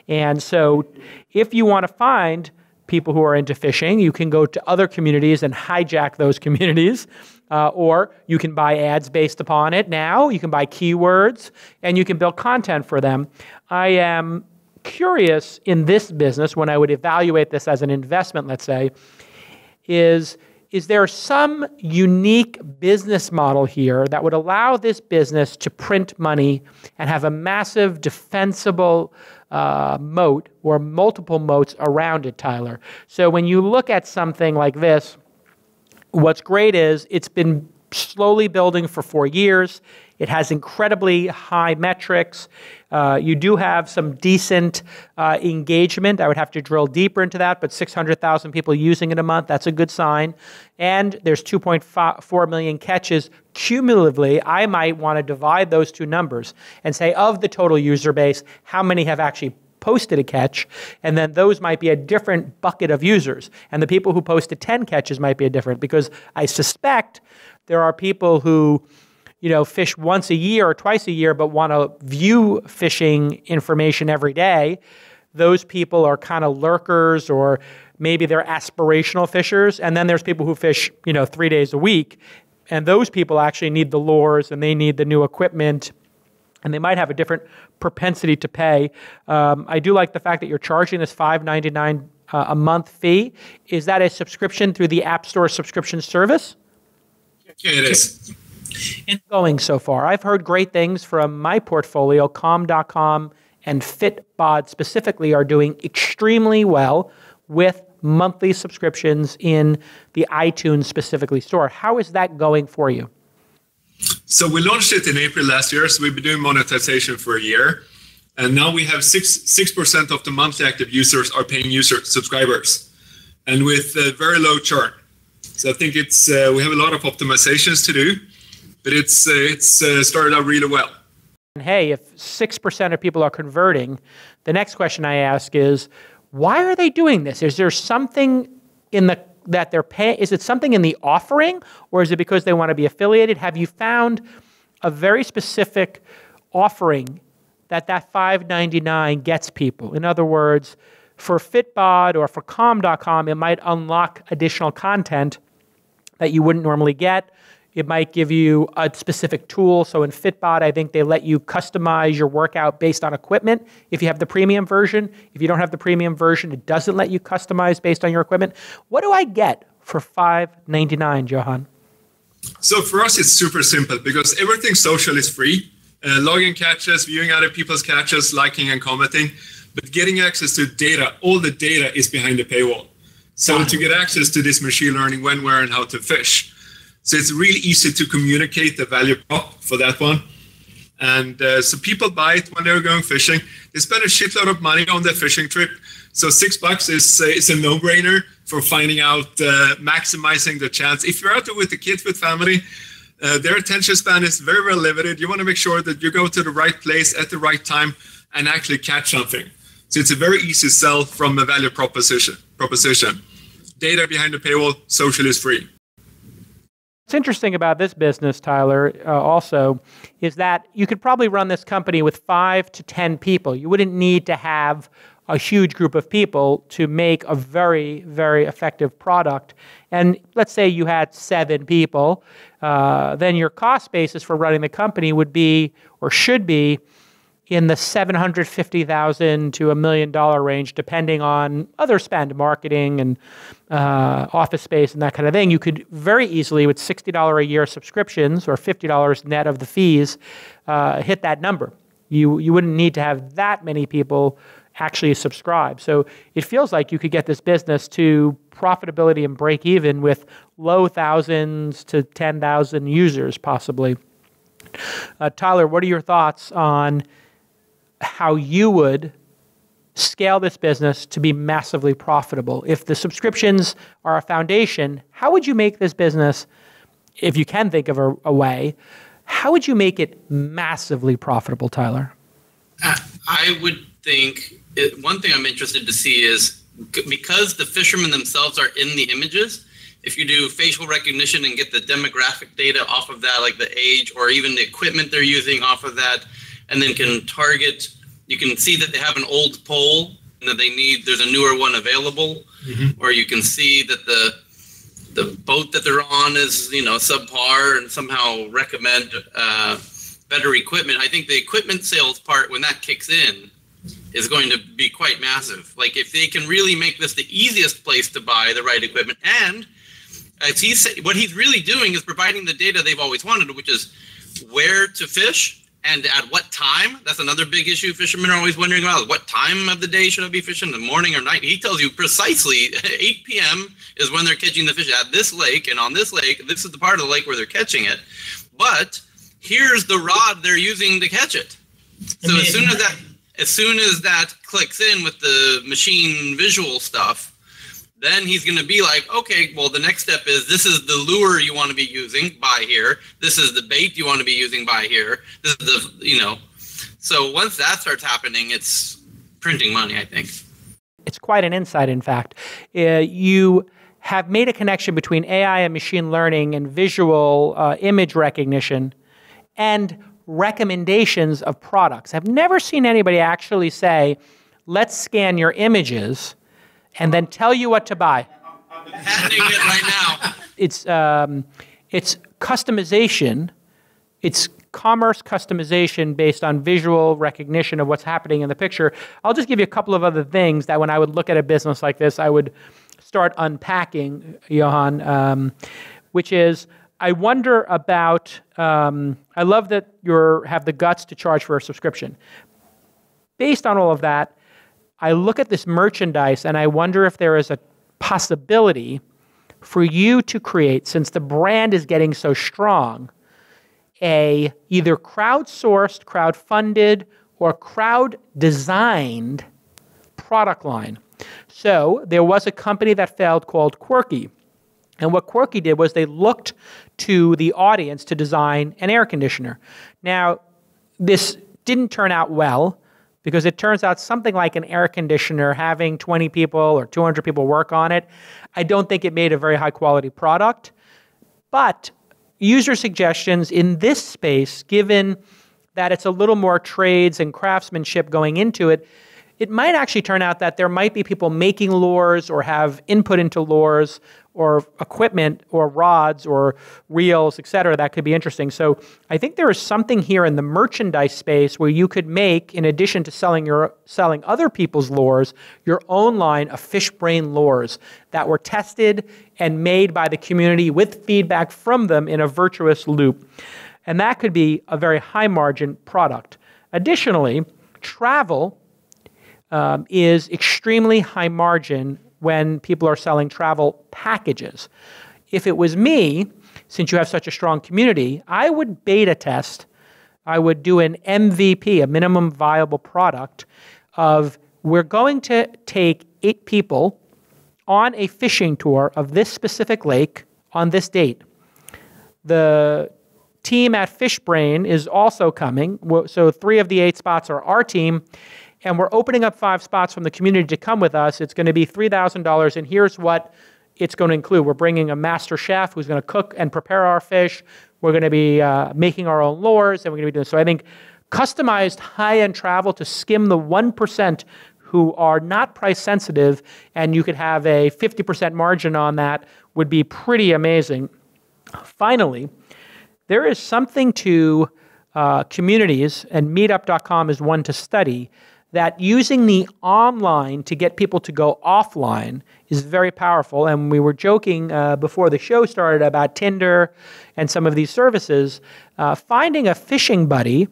And so if you want to find people who are into fishing, you can go to other communities and hijack those communities. Or you can buy ads based upon it now. You can buy keywords, and you can build content for them. I am curious in this business, when I would evaluate this as an investment, let's say, is there some unique business model here that would allow this business to print money and have a massive defensible moat or multiple moats around it, Tyler? So when you look at something like this, what's great is it's been slowly building for 4 years. It has incredibly high metrics. You do have some decent engagement. I would have to drill deeper into that, but 600,000 people using it a month, that's a good sign. And there's 2.4 million catches cumulatively. I might want to divide those two numbers and say of the total user base, how many have actually posted a catch, and then those might be a different bucket of users. And the people who posted 10 catches might be a different, because I suspect there are people who, you know, fish once a year or twice a year, but want to view fishing information every day. Those people are kind of lurkers, or maybe they're aspirational fishers. And then there's people who fish, you know, 3 days a week. And those people actually need the lures and they need the new equipment, and they might have a different propensity to pay. I do like the fact that you're charging this $5.99 a month fee. Is that a subscription through the App Store subscription service? Yeah, it is. And going so far, I've heard great things from my portfolio. Calm.com and FitBod specifically are doing extremely well with monthly subscriptions in the iTunes specifically store. How is that going for you? So we launched it in April last year. So we've been doing monetization for a year. And now we have 6% of the monthly active users are paying subscribers, and with very low churn. So I think it's we have a lot of optimizations to do, but it's started out really well. And hey, if 6% of people are converting, the next question I ask is, Why are they doing this? Is there something in the that they're paying? Is it something in the offering, or is it because they want to be affiliated? Have you found a very specific offering that $5.99 gets people? In other words, for Fitbod or for Calm.com, it might unlock additional content that you wouldn't normally get. It might give you a specific tool. So in Fitbod, I think they let you customize your workout based on equipment if you have the premium version. If you don't have the premium version, it doesn't let you customize based on your equipment. What do I get for $5.99, Johan? So for us, it's super simple because everything social is free. Logging catches, viewing other people's catches, liking and commenting. But getting access to data, all the data is behind the paywall. So to get access to this machine learning when, where, and how to fish. So it's really easy to communicate the value prop for that one. And so people buy it when they're going fishing. They spend a shitload of money on their fishing trip. So $6 is a no-brainer for finding out, maximizing the chance. If you're out there with the kids, with family, their attention span is very, very limited. You want to make sure that you go to the right place at the right time and actually catch something. So it's a very easy sell from a value proposition. Data behind the paywall, social is free. What's interesting about this business, Tyler, also, is that you could probably run this company with 5 to 10 people. You wouldn't need to have a huge group of people to make a very, very effective product. And let's say you had 7 people, then your cost basis for running the company would be, or should be, in the $750,000 to $1 million range, depending on other spend, marketing and office space and that kind of thing. You could very easily, with $60 a year subscriptions or $50 net of the fees, hit that number. You wouldn't need to have that many people actually subscribe. So it feels like you could get this business to profitability and break even with low thousands to 10,000 users, possibly. Tyler, what are your thoughts on how you would scale this business to be massively profitable? If the subscriptions are a foundation, how would you make this business, if you can think of a way, how would you make it massively profitable, Tyler? I would think, one thing I'm interested to see is, because the fishermen themselves are in the images, if you do facial recognition and get the demographic data off of that, like the age or even the equipment they're using off of that, and then can target, you can see that they have an old pole and that there's a newer one available, or you can see that the boat that they're on is, subpar, and somehow recommend better equipment. I think the equipment sales part, when that kicks in, is going to be quite massive. Like, if they can really make this the easiest place to buy the right equipment, and what he's really doing is providing the data they've always wanted, which is where to fish and at what time. That's another big issue fishermen are always wondering about. What time of the day should I be fishing, the morning or night? He tells you precisely 8 p.m. is when they're catching the fish at this lake, and on this lake, this is the part of the lake where they're catching it. But here's the rod they're using to catch it. So as soon as that clicks in with the machine visual stuff, then he's going to be like, okay, well, the next step is, this is the lure you want to be using, buy here. This is the bait you want to be using, buy here. This is the, So once that starts happening, it's printing money, I think. It's quite an insight, in fact. You have made a connection between AI and machine learning and visual image recognition and recommendations of products. I've never seen anybody actually say, let's scan your images and then tell you what to buy. I'm happening it right now. It's customization. It's commerce customization based on visual recognition of what's happening in the picture. I'll just give you a couple of other things that when I would look at a business like this, I would start unpacking, Johan, which is, I wonder about, I love that you have the guts to charge for a subscription. Based on all of that, I look at this merchandise and I wonder if there is a possibility for you to create, since the brand is getting so strong, a either crowdsourced, crowdfunded, or crowd-designed product line. So there was a company that failed called Quirky. And what Quirky did was they looked to the audience to design an air conditioner. Now, this didn't turn out well. because it turns out something like an air conditioner, having 20 people or 200 people work on it, I don't think it made a very high quality product. But user suggestions in this space, given that it's a little more trades and craftsmanship going into it, it might actually turn out that there might be people making lures or have input into lures or equipment or rods or reels, et cetera, that could be interesting. So I think there is something here in the merchandise space where you could make, in addition to selling other people's lures, your own line of FishBrain lures that were tested and made by the community with feedback from them in a virtuous loop. And that could be a very high margin product. Additionally, travel is extremely high margin when people are selling travel packages. If it was me, since you have such a strong community, I would beta test, I would do an MVP, a minimum viable product, of we're going to take 8 people on a fishing tour of this specific lake on this date. The team at FishBrain is also coming, so 3 of the 8 spots are our team, and we're opening up 5 spots from the community to come with us. It's going to be $3,000, and here's what it's going to include. We're bringing a master chef who's going to cook and prepare our fish. We're going to be making our own lures, and we're going to be doing so. I think customized high-end travel to skim the 1% who are not price sensitive, and you could have a 50% margin on that, would be pretty amazing. Finally, there is something to communities, and meetup.com is one to study, that using the online to get people to go offline is very powerful. And we were joking before the show started about Tinder and some of these services. Finding a fishing buddy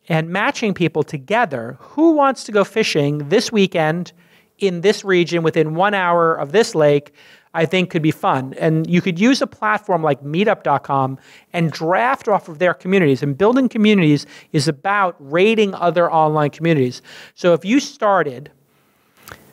and matching people together. Who wants to go fishing this weekend in this region within 1 hour of this lake, I think could be fun. And you could use a platform like meetup.com and draft off of their communities. And building communities is about rating other online communities. So if you started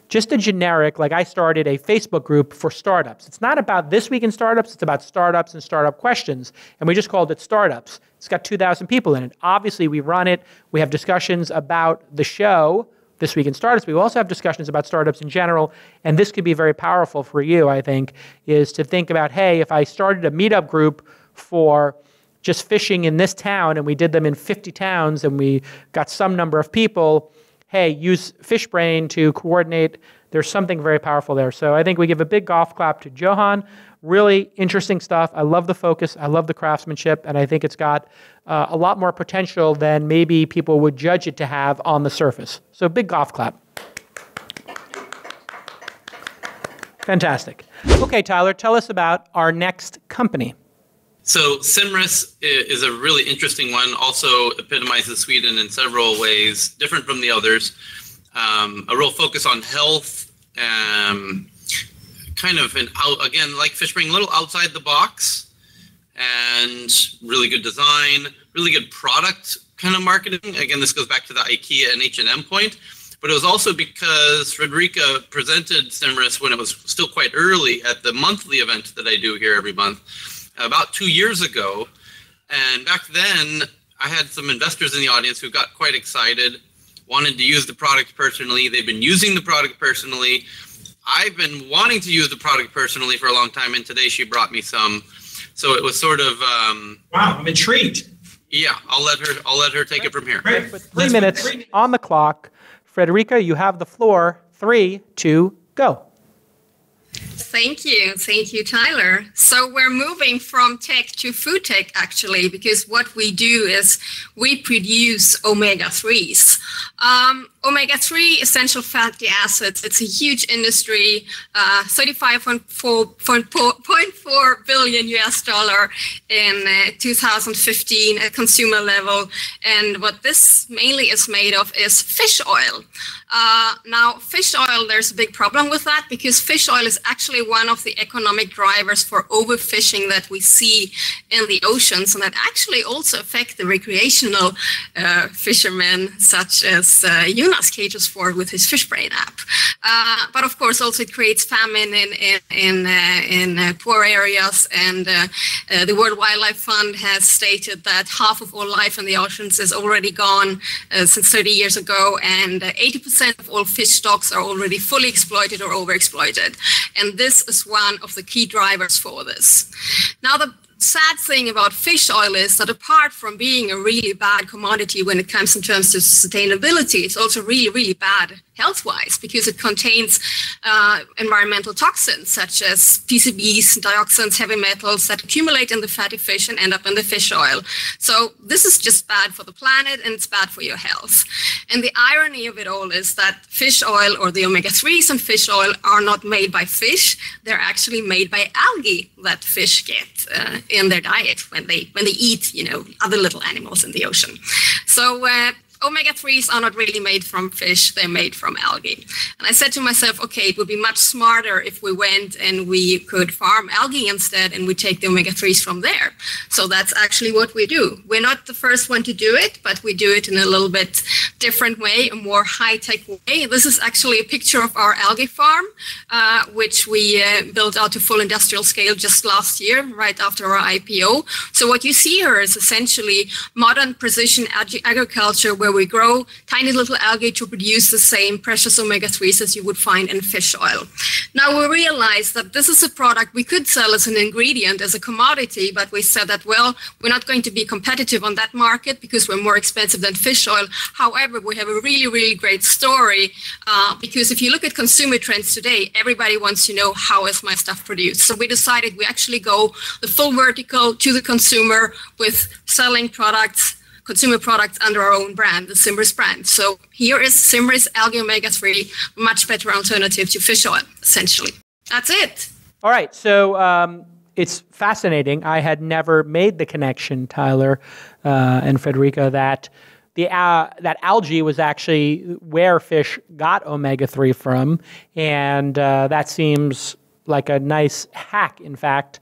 just a generic, like I started a Facebook group for startups. It's not about This Week in Startups, it's about startups and startup questions. And we just called it Startups. It's got 2,000 people in it. Obviously, we run it. We have discussions about the show, This Week in Startups. We also have discussions about startups in general, and this could be very powerful for you, I think, is to think about, hey, if I started a meetup group for just fishing in this town, and we did them in 50 towns, and we got some number of people, hey, use FishBrain to coordinate. There's something very powerful there. So I think we give a big golf clap to Johan. Really interesting stuff. I love the focus. I love the craftsmanship. And I think it's got a lot more potential than maybe people would judge it to have on the surface. So big golf clap. Fantastic. Okay, Tyler, tell us about our next company. So Simris is a really interesting one, also epitomizes Sweden in several ways, different from the others. A real focus on health, kind of again, like FishBrain, a little outside the box, and really good design, really good product kind of marketing. Again, this goes back to the IKEA and H&M point, but it was also because Frederica presented Simris when it was still quite early at the monthly event that I do here every month, about 2 years ago. And back then, I had some investors in the audience who got quite excited, wanted to use the product personally. They've been using the product personally. I've been wanting to use the product personally for a long time, and today she brought me some. So it was sort of wow, I'm intrigued. Yeah, I'll let her take it from here. Great. 3 minutes on the clock. Frederica, you have the floor. 3, 2, go. Thank you, Tyler. So we're moving from tech to food tech, actually, because what we do is we produce omega-3s. Omega-3 essential fatty acids, it's a huge industry, $35.4 billion US in 2015 at consumer level. And what this mainly is made of is fish oil. Now, fish oil, there's a big problem with that because fish oil is actually one of the economic drivers for overfishing that we see in the oceans, and that actually also affect the recreational fishermen, such as Jonas caters for with his FishBrain app. But of course, also it creates famine in poor areas. And the World Wildlife Fund has stated that half of all life in the oceans is already gone since 30 years ago, and 80% of all fish stocks are already fully exploited or overexploited. And this is one of the key drivers for this. Now, the sad thing about fish oil is that apart from being a really bad commodity when it comes in terms of sustainability, it's also really, really bad health-wise because it contains environmental toxins such as PCBs, dioxins, heavy metals that accumulate in the fatty fish and end up in the fish oil. So this is just bad for the planet and it's bad for your health. And the irony of it all is that fish oil or the omega-3s in fish oil are not made by fish. They're actually made by algae that fish get in their diet when they eat, other little animals in the ocean. So omega-3s are not really made from fish, they're made from algae. And I said to myself, okay, it would be much smarter if we went and we could farm algae instead and we take the omega-3s from there. So that's actually what we do. We're not the first one to do it, but we do it in a little bit different way, a more high-tech way. This is actually a picture of our algae farm, which we built out to full industrial scale just last year, right after our IPO. So what you see here is essentially modern precision agriculture where we grow tiny little algae to produce the same precious omega-3s as you would find in fish oil. Now we realized that this is a product we could sell as an ingredient, as a commodity, but we said that, well, we're not going to be competitive on that market because we're more expensive than fish oil. However, we have a really, really great story because if you look at consumer trends today, everybody wants to know how is my stuff produced. So we decided we actually go the full vertical to the consumer with selling products, consumer products under our own brand, the Simris brand. So here is Simris Algae Omega-3, much better alternative to fish oil, essentially. That's it. All right. So it's fascinating. I had never made the connection, Tyler and Frederica, that that algae was actually where fish got omega-3 from. And that seems like a nice hack, in fact,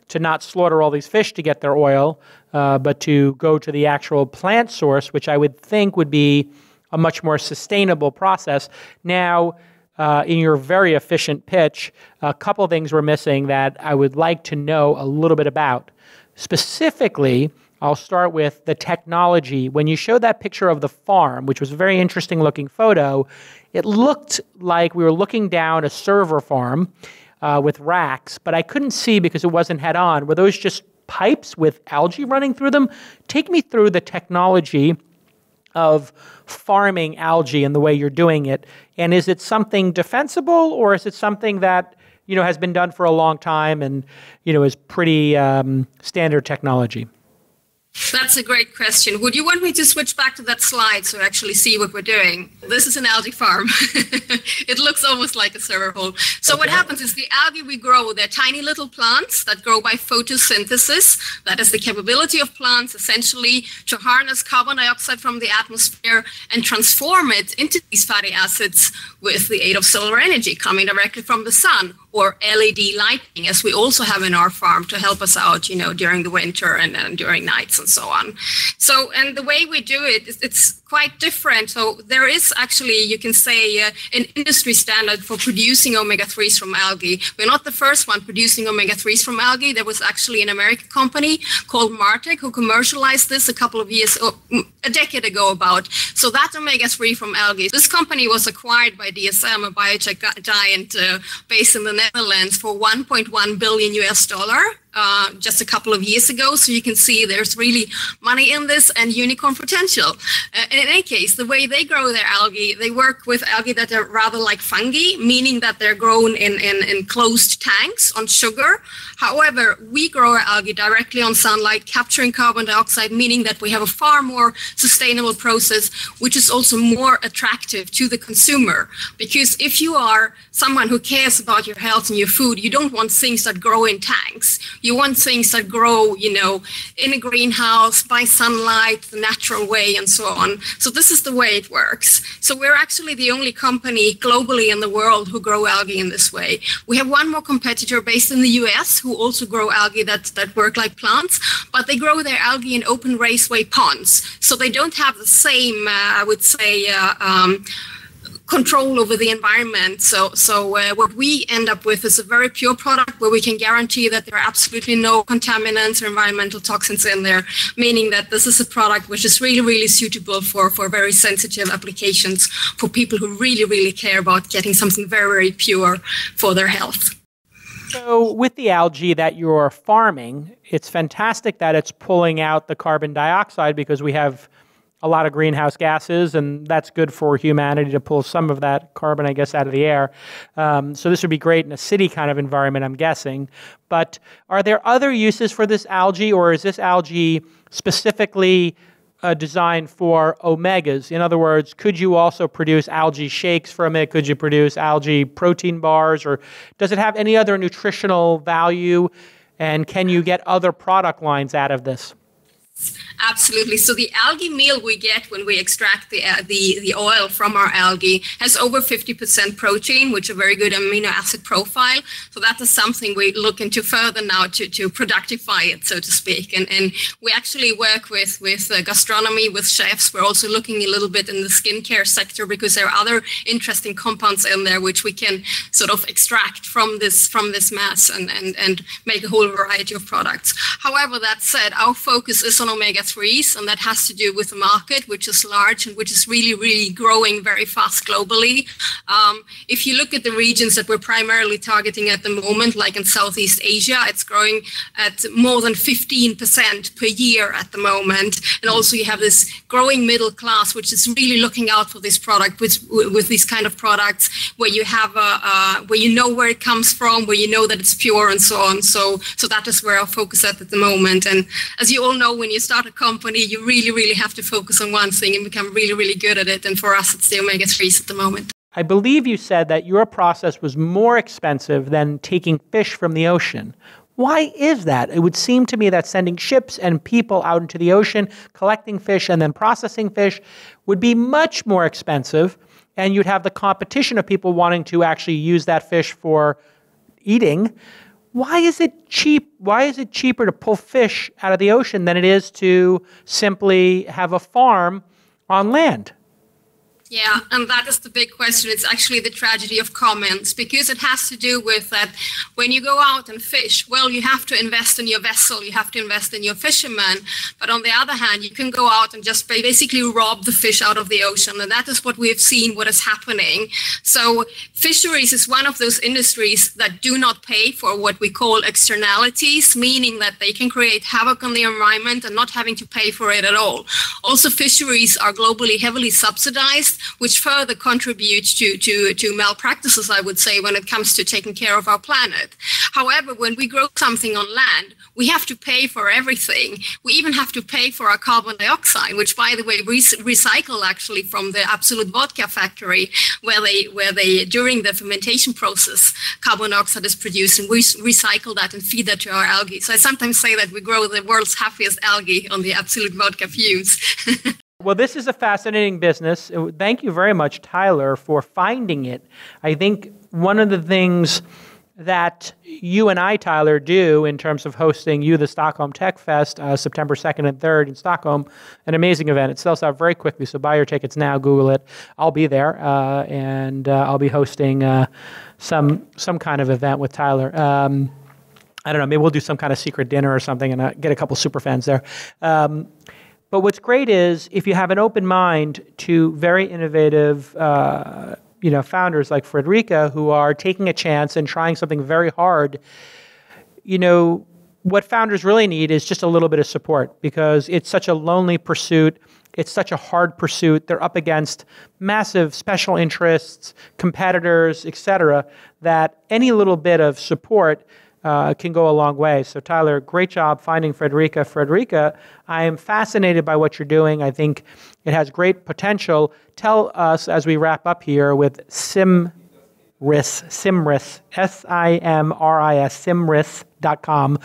to not slaughter all these fish to get their oil, but to go to the actual plant source, which I would think would be a much more sustainable process. Now, in your very efficient pitch, a couple things were missing that I would like to know a little bit about. Specifically, I'll start with the technology. When you showed that picture of the farm, which was a very interesting looking photo, it looked like we were looking down a server farm with racks, but I couldn't see because it wasn't head on. Were those just pipes with algae running through them? Take me through the technology of farming algae and the way you're doing it. And is it something defensible, or is it something that has been done for a long time and is pretty standard technology? That's a great question. Would you want me to switch back to that slide so you actually see what we're doing? This is an algae farm. It looks almost like a server hole. So what happens is the algae we grow, they're tiny little plants that grow by photosynthesis. That is the capability of plants essentially to harness carbon dioxide from the atmosphere and transform it into these fatty acids with the aid of solar energy coming directly from the sun, or LED lighting, as we also have in our farm to help us out, during the winter and during nights and so on. So, and the way we do it, it's quite different. So there is actually, you can say, an industry standard for producing omega-3s from algae. We're not the first one producing omega-3s from algae. There was actually an American company called Martech who commercialized this a decade ago about. So that omega-3 from algae, this company was acquired by DSM, a biotech giant based in the Netherlands, for $1.1 billion just a couple of years ago. So you can see there's really money in this and unicorn potential. In any case, the way they grow their algae, they work with algae that are rather like fungi, meaning that they're grown in closed tanks on sugar. However, we grow our algae directly on sunlight, capturing carbon dioxide, meaning that we have a far more sustainable process, which is also more attractive to the consumer. Because if you are someone who cares about your health and your food, you don't want things that grow in tanks. You want things that grow, in a greenhouse, by sunlight, the natural way, and so on. So this is the way it works. So we're actually the only company globally in the world who grow algae in this way. We have one more competitor based in the US who also grow algae that work like plants, but they grow their algae in open raceway ponds. So they don't have the same, I would say, control over the environment. So what we end up with is a very pure product where we can guarantee that there are absolutely no contaminants or environmental toxins in there, meaning that this is a product which is really, really suitable for very sensitive applications for people who really, really care about getting something very, very pure for their health. So with the algae that you're farming, it's fantastic that it's pulling out the carbon dioxide because we have a lot of greenhouse gases, and that's good for humanity to pull some of that carbon, I guess, out of the air. So this would be great in a city kind of environment, I'm guessing. But are there other uses for this algae, or is this algae specifically designed for omegas? In other words, could you also produce algae shakes from it? Could you produce algae protein bars? Or does it have any other nutritional value? And can you get other product lines out of this? Absolutely. So the algae meal we get when we extract the oil from our algae has over 50% protein, which is a very good amino acid profile. So that is something we look into further now to productify it, so to speak. And we actually work with gastronomy, with chefs. We're also looking a little bit in the skincare sector because there are other interesting compounds in there which we can sort of extract from this mass and make a whole variety of products. However, that said, our focus is on omega-3s, and that has to do with the market, which is large and which is really, really growing very fast globally. If you look at the regions that we're primarily targeting at the moment, like in Southeast Asia, it's growing at more than 15% per year at the moment. And also you have this growing middle class, which is really looking out for this product with these kind of products where you have where you know where it comes from, where you know that it's pure and so on. So that is where our focus is at the moment. And as you all know, when you start a company, you really, really have to focus on one thing and become really, really good at it. And for us, it's the omega-3s at the moment. I believe you said that your process was more expensive than taking fish from the ocean. Why is that? It would seem to me that sending ships and people out into the ocean, collecting fish and then processing fish would be much more expensive, and you'd have the competition of people wanting to actually use that fish for eating. Why is it cheap? Why is it cheaper to pull fish out of the ocean than it is to simply have a farm on land? Yeah, and that is the big question. It's actually the tragedy of commons, because it has to do with that when you go out and fish, well, you have to invest in your vessel, you have to invest in your fisherman. But on the other hand, you can go out and just basically rob the fish out of the ocean. And that is what we've seen, what is happening. So fisheries is one of those industries that do not pay for what we call externalities, meaning that they can create havoc on the environment and not having to pay for it at all. Also, fisheries are globally heavily subsidized, which further contributes to malpractices, I would say, when it comes to taking care of our planet. However, when we grow something on land, we have to pay for everything. We even have to pay for our carbon dioxide, which, by the way, we recycle actually from the Absolute Vodka factory, where they during the fermentation process, carbon dioxide is produced, and we recycle that and feed that to our algae. So I sometimes say that we grow the world's happiest algae on the Absolute Vodka fumes. Well, this is a fascinating business. Thank you very much, Tyler, for finding it. I think one of the things that you and I, Tyler, do in terms of hosting the Stockholm Tech Fest, September 2nd and 3rd in Stockholm, an amazing event. It sells out very quickly, so buy your tickets now, Google it. I'll be there, and I'll be hosting some kind of event with Tyler. I don't know, maybe we'll do some kind of secret dinner or something and get a couple super fans there. But what's great is if you have an open mind to very innovative founders like Fredrika who are taking a chance and trying something very hard, what founders really need is just a little bit of support, because it's such a lonely pursuit. It's such a hard pursuit. They're up against massive special interests, competitors, etc., that any little bit of support can go a long way. So Tyler, great job finding Fredrika. Fredrika, I am fascinated by what you're doing. I think it has great potential. Tell us as we wrap up here with Simris, Simris, Simris.com.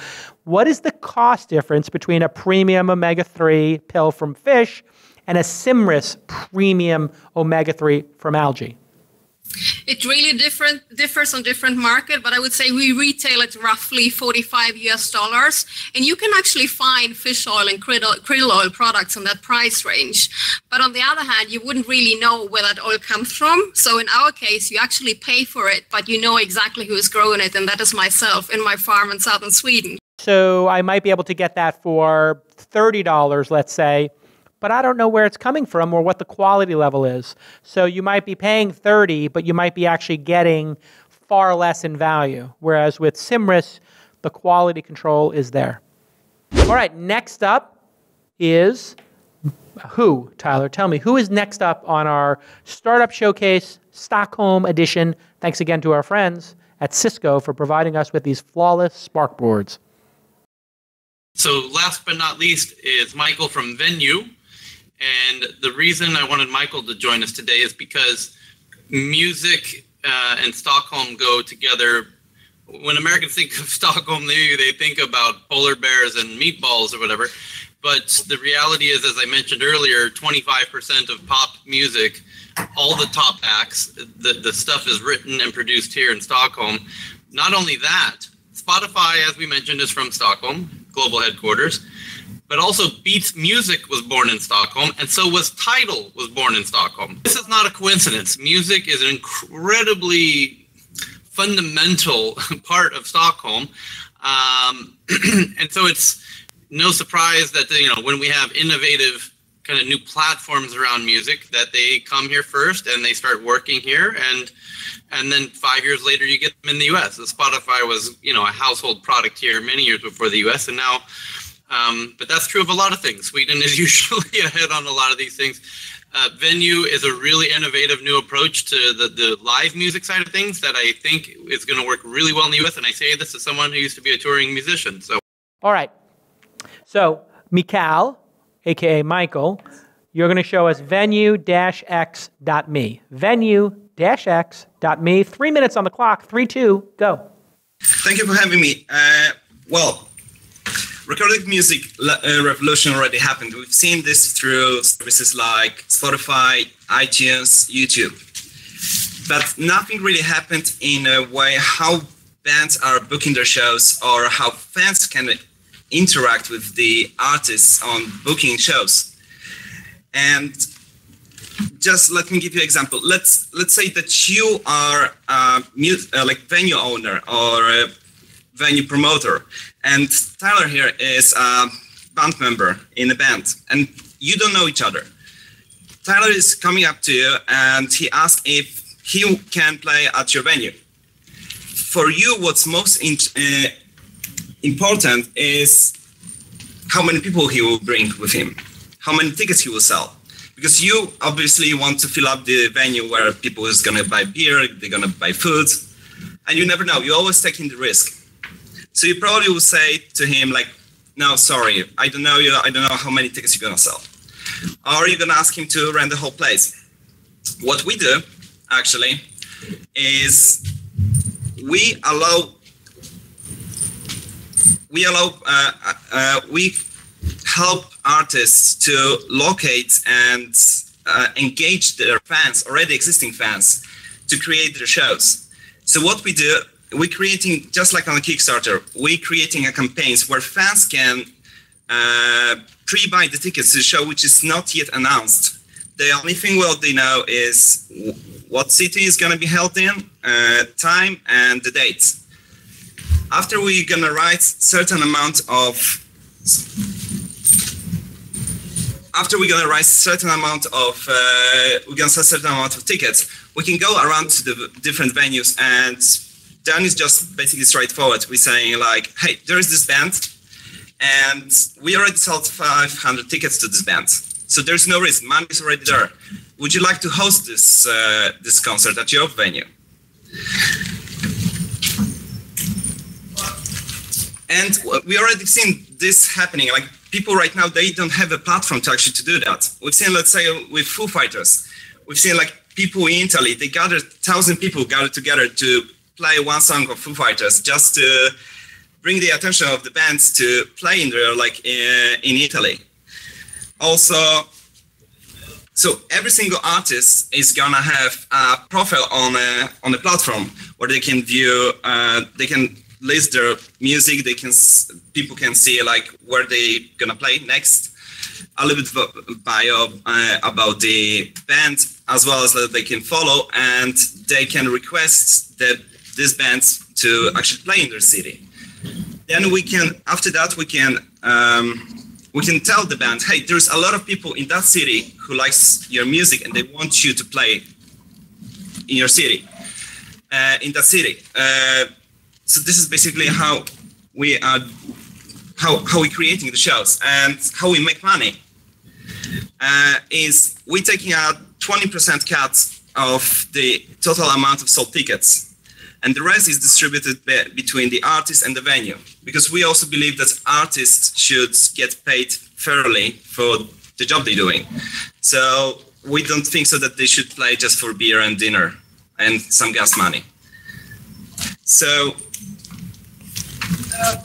What is the cost difference between a premium omega-3 pill from fish and a Simris premium omega-3 from algae? It really differs on different market, but I would say we retail at roughly $45, and you can actually find fish oil and krill oil products in that price range. But on the other hand, you wouldn't really know where that oil comes from. So in our case, you actually pay for it, but you know exactly who is growing it, and that is myself in my farm in southern Sweden. So I might be able to get that for $30, let's say, but I don't know where it's coming from or what the quality level is. So you might be paying $30, but you might be actually getting far less in value. Whereas with Simris, the quality control is there. All right, next up is who? Tyler, tell me, who is next up on our Startup Showcase Stockholm edition? Thanks again to our friends at Cisco for providing us with these flawless Spark boards. So last but not least is Michael from Venue. And the reason I wanted Michael to join us today is because music and Stockholm go together. When Americans think of Stockholm, they think about polar bears and meatballs or whatever. But the reality is, as I mentioned earlier, 25% of pop music, all the top acts, the stuff is written and produced here in Stockholm. Not only that, Spotify, as we mentioned, is from Stockholm, global headquarters. But also Beats Music was born in Stockholm, and so was Tidal was born in Stockholm. This is not a coincidence. Music is an incredibly fundamental part of Stockholm. And so it's no surprise that, when we have innovative kind of new platforms around music, that they come here first and they start working here. And then 5 years later, you get them in the U.S. So Spotify was, a household product here many years before the U.S. And now, but that's true of a lot of things. Sweden is usually ahead on a lot of these things. Venue is a really innovative new approach to the live music side of things that I think is going to work really well in the U.S. And I say this as someone who used to be a touring musician. So, all right. So, Mikael, a.k.a. Michael, you're going to show us venue-x.me. Venue-x.me. 3 minutes on the clock. 3, 2, go. Thank you for having me. Recorded music revolution already happened. We've seen this through services like Spotify, iTunes, YouTube. But nothing really happened in a way how bands are booking their shows or how fans can interact with the artists on booking shows. And just let me give you an example. Let's say that you are a venue owner or a venue promoter, and Tyler here is a band member in a band, and you don't know each other. Tyler is coming up to you, and he asks if he can play at your venue. For you, what's most important is how many people he will bring with him, how many tickets he will sell. Because you obviously want to fill up the venue where people is going to buy beer, they're going to buy food, and you never know. You're always taking the risk. So you probably will say to him, like, no, sorry, I don't know you. I don't know how many tickets you're going to sell. Or you're going to ask him to rent the whole place. What we do, actually, is we help artists to locate and engage their fans, already existing fans, to create their shows. So what we do, we're creating, just like on a Kickstarter, we're creating a campaigns where fans can pre-buy the tickets to the show, which is not yet announced. The only thing what they know is what city is going to be held in, time, and the dates. After we're going to write certain amount of we're going to sell certain amount of tickets, we can go around to the different venues, and then it's just basically straightforward. We're saying like, hey, there is this band, and we already sold 500 tickets to this band. So there's no risk. Money is already there. Would you like to host this this concert at your venue? And we already seen this happening. Like people right now, they don't have a platform to actually to do that. We've seen, let's say, with Foo Fighters, we've seen like people in Italy, they gathered 1,000 people gathered together to play one song of Foo Fighters just to bring the attention of the bands to play in there, like in Italy. Also, So every single artist is gonna have a profile on the platform where they can view, they can list their music. People can see like where they gonna play next, a little bit of bio about the band, as well as that they can follow, and they can request that these bands to actually play in their city. Then after that we can tell the band, hey, there's a lot of people in that city who likes your music and they want you to play in your city, in that city. So this is basically how we are, how we creating the shows and how we make money. Is we taking a 20% cut of the total amount of sold tickets, and the rest is distributed between the artist and the venue, because we also believe that artists should get paid fairly for the job they're doing. So we don't think so that they should play just for beer and dinner and some gas money. So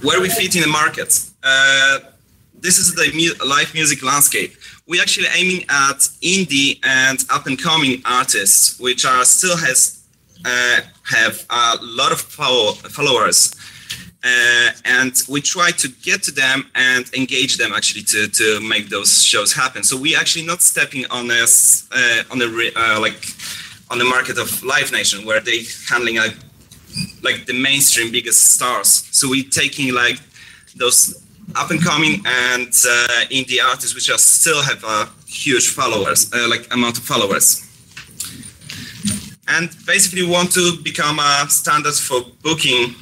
where we fit in the market, this is the live music landscape. We're actually aiming at indie and up-and-coming artists, which are still have a lot of followers, and we try to get to them and engage them actually to make those shows happen. So we actually not stepping on this on the market of Live Nation, where they handling like the mainstream biggest stars. So we taking like those up and coming and indie artists, which are still have a huge followers, amount of followers. And basically want to become a standard for booking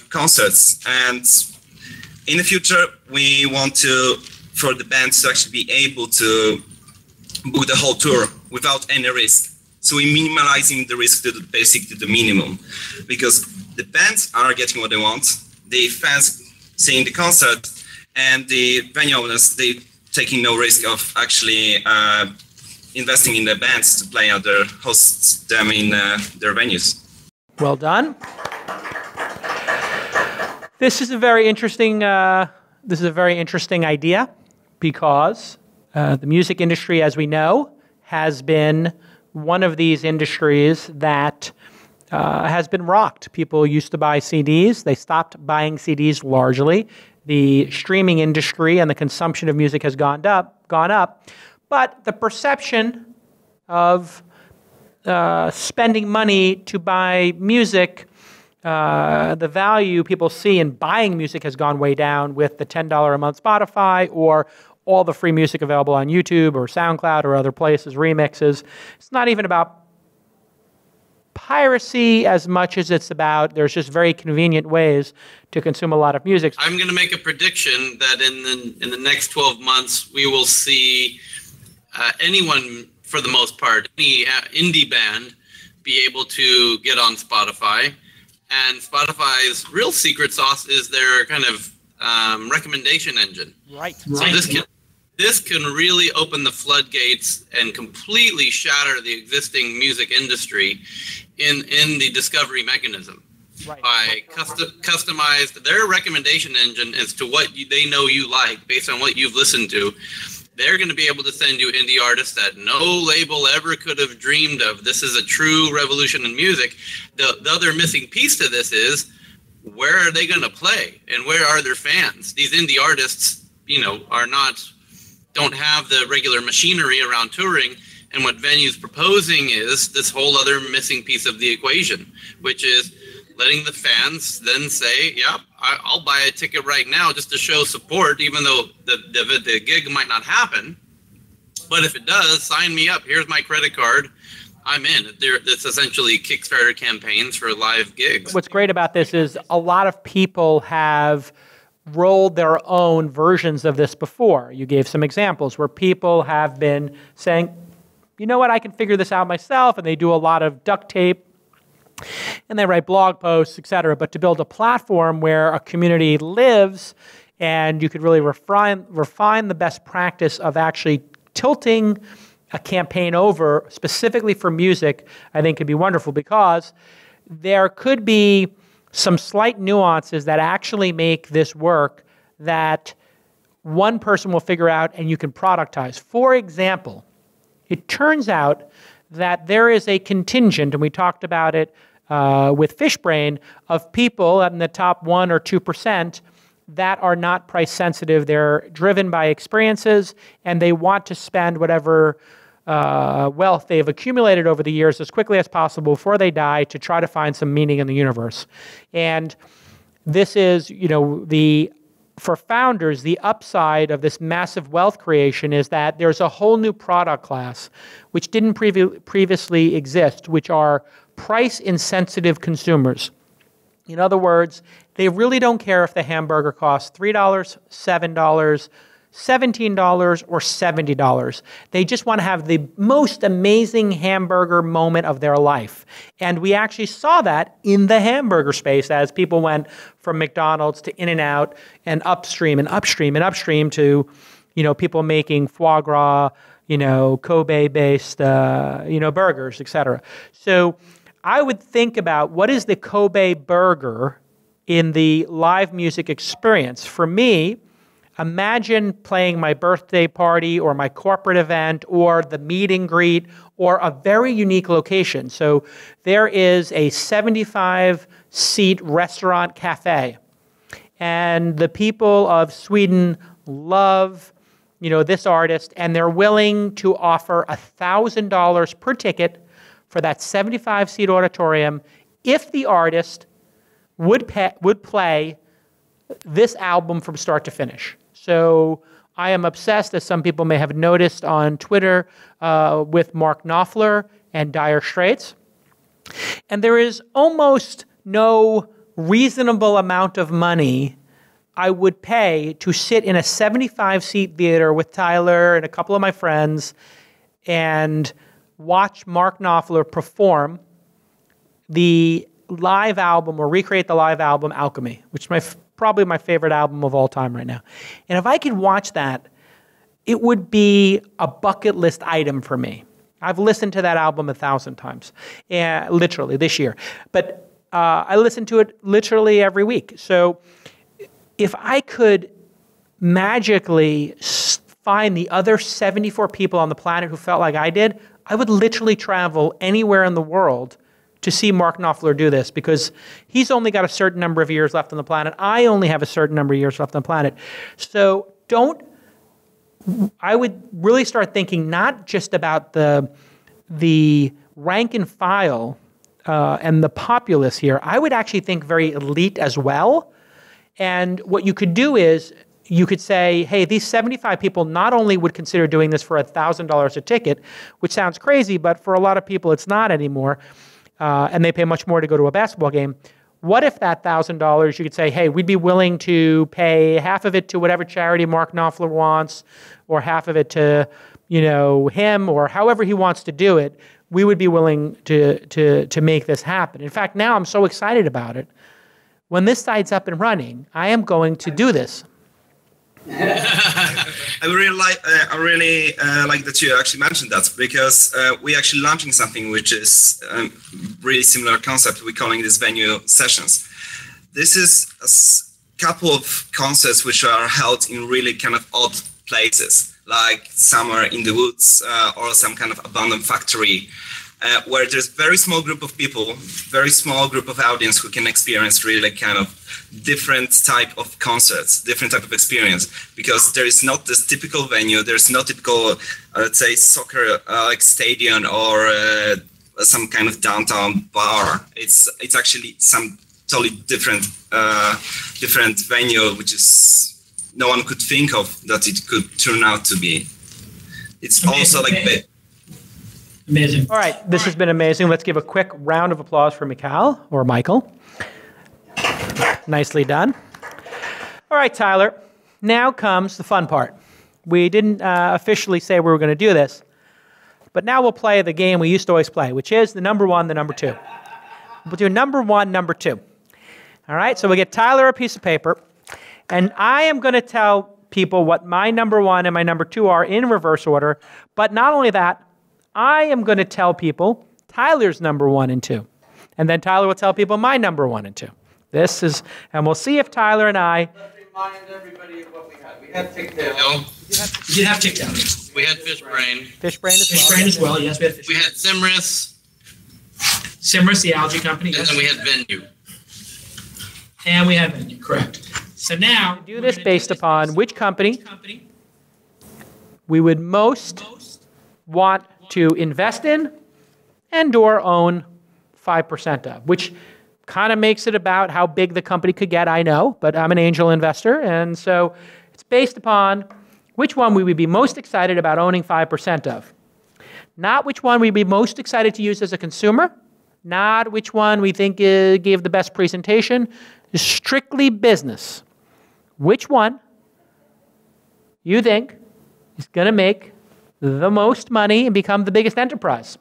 concerts. And in the future, we want for the bands to actually be able to book the whole tour without any risk. So we're minimizing the risk to the minimum, because the bands are getting what they want, the fans seeing the concert, and the venue owners, they taking no risk of actually investing in the bands to play other hosts them in their venues. Well done. This is a very interesting. Idea, because the music industry, as we know, has been one of these industries that has been rocked. People used to buy CDs. They stopped buying CDs largely. The streaming industry and the consumption of music has gone up. But the perception of spending money to buy music, the value people see in buying music has gone way down with the $10 a month Spotify or all the free music available on YouTube or SoundCloud or other places, remixes. It's not even about piracy as much as it's about there's just very convenient ways to consume a lot of music. I'm going to make a prediction that in the next 12 months we will see anyone, for the most part, any indie band be able to get on Spotify. And Spotify's real secret sauce is their kind of recommendation engine. Right. So this can really open the floodgates and completely shatter the existing music industry in the discovery mechanism. Right. By customized their recommendation engine as to what they know you like based on what you've listened to. They're going to be able to send you indie artists that no label ever could have dreamed of. This is a true revolution in music. The other missing piece to this is, where are they going to play and where are their fans? These indie artists, don't have the regular machinery around touring. And what Venue's proposing is this whole other missing piece of the equation, which is letting the fans then say, yep, I'll buy a ticket right now just to show support, even though the gig might not happen. But if it does, sign me up. Here's my credit card. I'm in. It's essentially Kickstarter campaigns for live gigs. What's great about this is a lot of people have rolled their own versions of this before. You gave some examples where people have been saying, you know what, I can figure this out myself, and they do a lot of duct tape, and they write blog posts, etc. But to build a platform where a community lives, and you could really refine the best practice of actually tilting a campaign over specifically for music, I think could be wonderful, because there could be some slight nuances that actually make this work that one person will figure out and you can productize. For example, it turns out that there is a contingent, and we talked about it with FishBrain, of people in the top 1 or 2% that are not price sensitive. They're driven by experiences, and they want to spend whatever wealth they've accumulated over the years as quickly as possible before they die to try to find some meaning in the universe. And this is, for founders, the upside of this massive wealth creation is that there's a whole new product class which didn't previously exist, which are price-insensitive consumers. In other words, they really don't care if the hamburger costs $3, $7, $17, or $70. They just want to have the most amazing hamburger moment of their life. And we actually saw that in the hamburger space as people went from McDonald's to In-N-Out and upstream and upstream and upstream to, people making foie gras, Kobe-based, burgers, etc. So I would think about what is the Kobe burger in the live music experience. For me, imagine playing my birthday party or my corporate event or the meet and greet or a very unique location. So there is a 75-seat restaurant cafe, and the people of Sweden love, this artist, and they're willing to offer $1,000 per ticket for that 75-seat auditorium if the artist would play this album from start to finish. So I am obsessed, as some people may have noticed on Twitter, with Mark Knopfler and Dire Straits. And there is almost no reasonable amount of money I would pay to sit in a 75-seat theater with Tyler and a couple of my friends and watch Mark Knopfler perform the live album or recreate the live album Alchemy, which is probably my favorite album of all time right now. And if I could watch that, it would be a bucket list item for me. I've listened to that album 1,000 times, literally this year. But I listen to it literally every week. So if I could magically find the other 74 people on the planet who felt like I did, I would literally travel anywhere in the world to see Mark Knopfler do this, because he's only got a certain number of years left on the planet. I only have a certain number of years left on the planet. So I would really start thinking not just about the rank and file and the populace here. I would actually think very elite as well. And what you could do is you could say, hey, these 75 people not only would consider doing this for $1,000 a ticket, which sounds crazy, but for a lot of people it's not anymore, and they pay much more to go to a basketball game. What if that $1,000, you could say, hey, we'd be willing to pay half of it to whatever charity Mark Knopfler wants, or half of it to, him, or however he wants to do it. We would be willing to make this happen. In fact, now I'm so excited about it. When this site's up and running, I am going to do this. I really like that you actually mentioned that, because we're actually launching something which is really similar concept. We're calling this venue sessions. This is a couple of concerts which are held in really kind of odd places, like somewhere in the woods or some kind of abandoned factory, where there's very small group of people, very small group of audience who can experience really kind of different type of concerts, different type of experience, because there is not this typical venue, there's no typical, let's say, soccer like stadium or some kind of downtown bar. It's actually some totally different venue, which is no one could think of that it could turn out to be. It's also like amazing. All right, this has been amazing. Let's give a quick round of applause for Michael. Nicely done. All right, Tyler, now comes the fun part. We didn't officially say we were going to do this, but now we'll play the game we used to always play, which is the number one, the number two. We'll do number one, number two. All right, so we'll get Tyler a piece of paper, and I am going to tell people what my number one and my number two are in reverse order, but not only that, I am going to tell people Tyler's number one and two, and then Tyler will tell people my number one and two. And we'll see if Tyler and I Remind everybody of what we had. We had Tictail. We did have Tictail. We had FishBrain. FishBrain as well. Yes, we had We had Simris. Simris, the algae company. And Yes. then we had Venue. And we have Venue, correct. So now Do this based upon which company we would most want to invest in and or own 5% of, which kind of makes it about how big the company could get, I know, but I'm an angel investor, and so it's based upon which one we would be most excited about owning 5% of. Not which one we'd be most excited to use as a consumer, not which one we think gave the best presentation, strictly business. Which one you think is going to make the most money and become the biggest enterprise?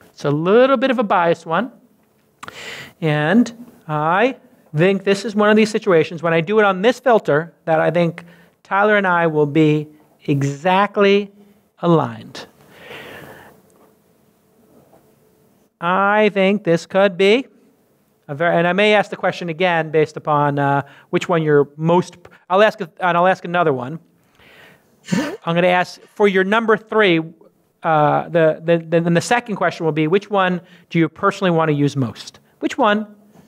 It's a little bit of a biased one. And I think this is one of these situations, when I do it on this filter, that I think Tyler and I will be exactly aligned. I think this could be and I may ask the question again based upon which one you're most. I'll ask another one. I'm going to ask for your number 3. Then the second question will be, which one do you personally want to use most? Which one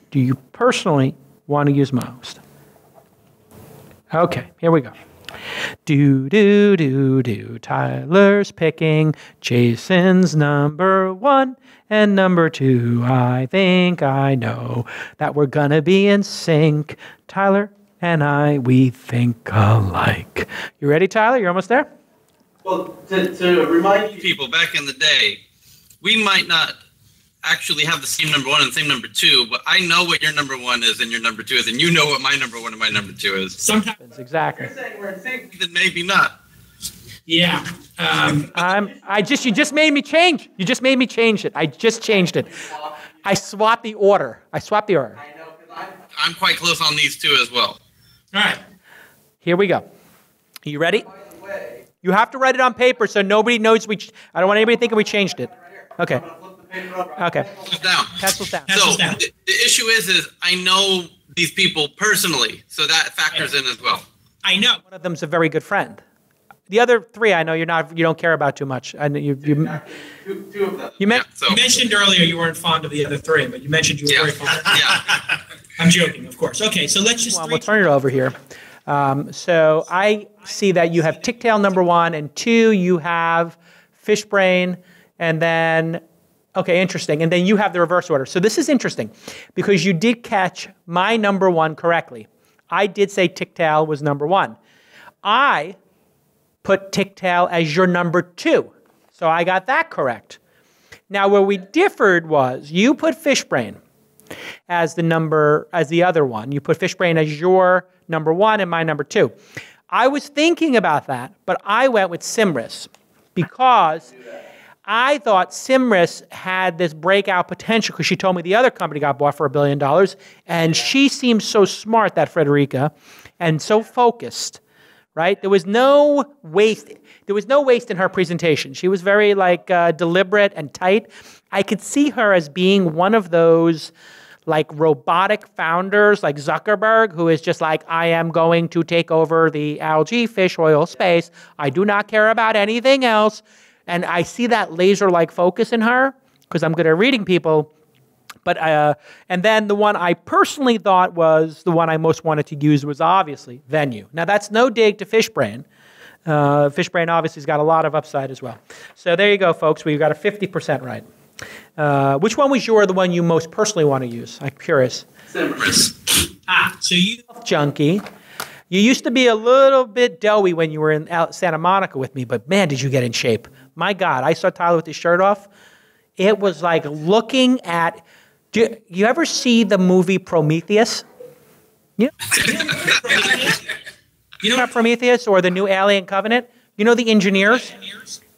do you personally want to use most? Okay, here we go. Tyler's picking Jason's number 1 and number 2. I think I know that we're gonna be in sync. Tyler and I, we think alike. You ready, Tyler? You're almost there? Well, to remind you people, back in the day, we might not actually have the same number 1 and the same number 2, but I know what your number 1 is and your number 2 is, and you know what my number 1 and my number 2 is. Sometimes exactly. You're saying we're in sync, then maybe not. Yeah. You just made me change. You just made me change it. I just changed it. I swapped the order. I know, because I'm quite close on these 2 as well. All right. Here we go. Are you ready? You have to write it on paper so nobody knows I don't want anybody thinking we changed it. Okay. Okay. Pencils down. Pencils down. The issue is I know these people personally, so that factors in as well. I know. One of them's a very good friend. The other 3 I know you don't care about too much. I know you two of them. You mentioned earlier you weren't fond of the other 3, but you mentioned you were very fond of them. Yeah. I'm joking, of course. Okay, so let's just we'll turn it over here. So I see that you have Tictail number 1 and 2, you have FishBrain, and then okay, interesting. And then you have the reverse order. So this is interesting because you did catch my number 1 correctly. I did say Tictail was number 1. I put Tictail as your number 2. So I got that correct. Now where we differed was you put FishBrain as the other one. You put FishBrain as your number 1 and my number 2. I was thinking about that, but I went with Simris because I thought Simris had this breakout potential because she told me the other company got bought for $1 billion, and she seems so smart, that Frederica, and so focused, right? There was no waste. There was no waste in her presentation. She was very deliberate and tight. I could see her as being one of those robotic founders like Zuckerberg, who is just I am going to take over the algae fish oil space. I do not care about anything else. And I see that laser-like focus in her because I'm good at reading people. But and then the one I personally thought was the one I most wanted to use was obviously Venue. Now that's no dig to FishBrain. FishBrain obviously has got a lot of upside as well. So there you go, folks. We've got a 50% right. Which one was the one you most personally want to use? I'm curious. Simris. So you junkie. You used to be a little bit doughy when you were in Santa Monica with me, but man, did you get in shape. My God, I saw Tyler with his shirt off. It was like looking at, do you ever see the movie Prometheus? You know about Prometheus or the new Alien Covenant? You know the engineers?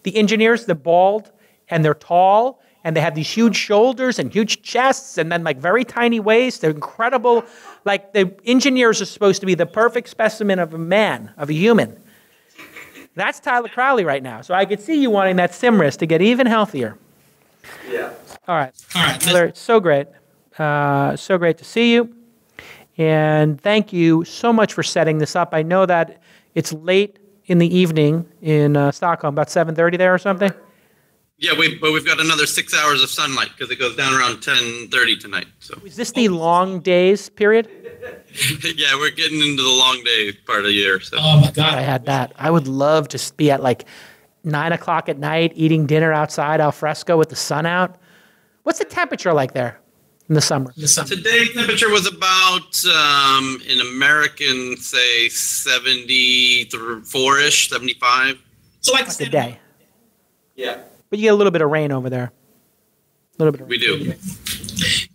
The engineers, they're bald and they're tall and they have these huge shoulders and huge chests and then very tiny waists. They're incredible. The engineers are supposed to be the perfect specimen of a man, of a human. That's Tyler Crowley right now. So I could see you wanting that Simris to get even healthier. Yeah. All right. Tyler, it's so great. So great to see you. And thank you so much for setting this up. I know that it's late in the evening in Stockholm, about 7:30 there or something. Yeah, but we've got another 6 hours of sunlight because it goes down around 10:30 tonight. So Is this the long days period? yeah, we're getting into the long day part of the year. So. Oh my God. I had that. I would love to be at like 9 o'clock at night eating dinner outside al fresco with the sun out. What's the temperature like there in the summer? Today temperature was about in American, say 74-ish, 75. So like A day. Yeah, But you get a little bit of rain over there. A little bit of rain. we do.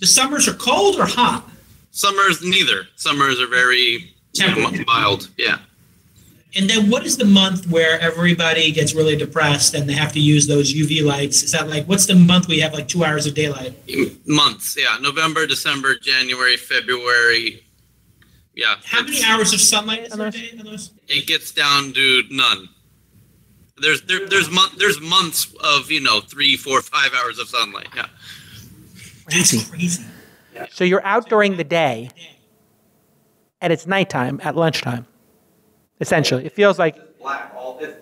the summers are cold or hot? Summers neither. Summers are very mild. Yeah. And then what is the month where everybody gets really depressed and they have to use those UV lights? Is that like, what's the month we have like 2 hours of daylight? Months, yeah. November, December, January, February. Yeah. How many hours of sunlight is there a day on those? It gets down to none. There's months of 3, 4, 5 hours of sunlight. Yeah. That's crazy. So you're out during the day, and it's nighttime at lunchtime. Essentially, it feels like Black.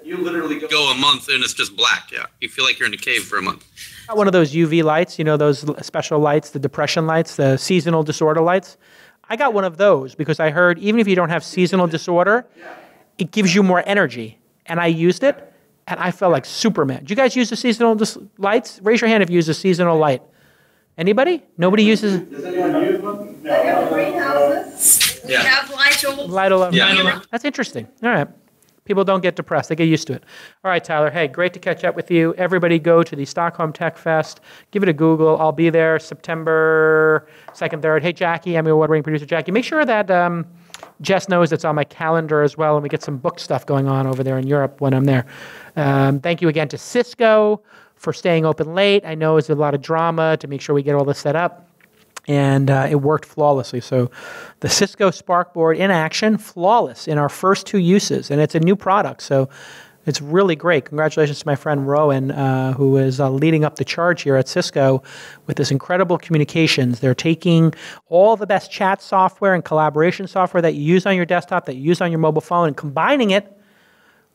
You literally go a month and it's just black. Yeah. You feel like you're in a cave for a month. one of those UV lights, those special lights, the depression lights, the seasonal disorder lights. I got one of those because I heard even if you don't have seasonal disorder, it gives you more energy. And I used it, and I felt like Superman. Do you guys use the seasonal lights? Raise your hand if you use a seasonal light. Anybody? Nobody uses it? Does anyone use one? No. Greenhouses. Yeah. We have light all Light alarm. Yeah. That's interesting. All right. People don't get depressed. They get used to it. All right, Tyler. Hey, great to catch up with you. Everybody go to the Stockholm Tech Fest. Give it a Google. I'll be there September 2nd, 3rd. Hey, Jackie. I'm your award-winning producer, Jackie. Make sure that Jess knows it's on my calendar as well, and we get some book stuff going on over there in Europe when I'm there. Thank you again to Cisco for staying open late. I know it's a lot of drama to make sure we get all this set up. And it worked flawlessly. So the Cisco Spark board in action, flawless in our first 2 uses. And it's a new product, so it's really great. Congratulations to my friend Rowan, who is leading up the charge here at Cisco with this incredible communications. They're taking all the best chat software and collaboration software that you use on your desktop, that you use on your mobile phone, and combining it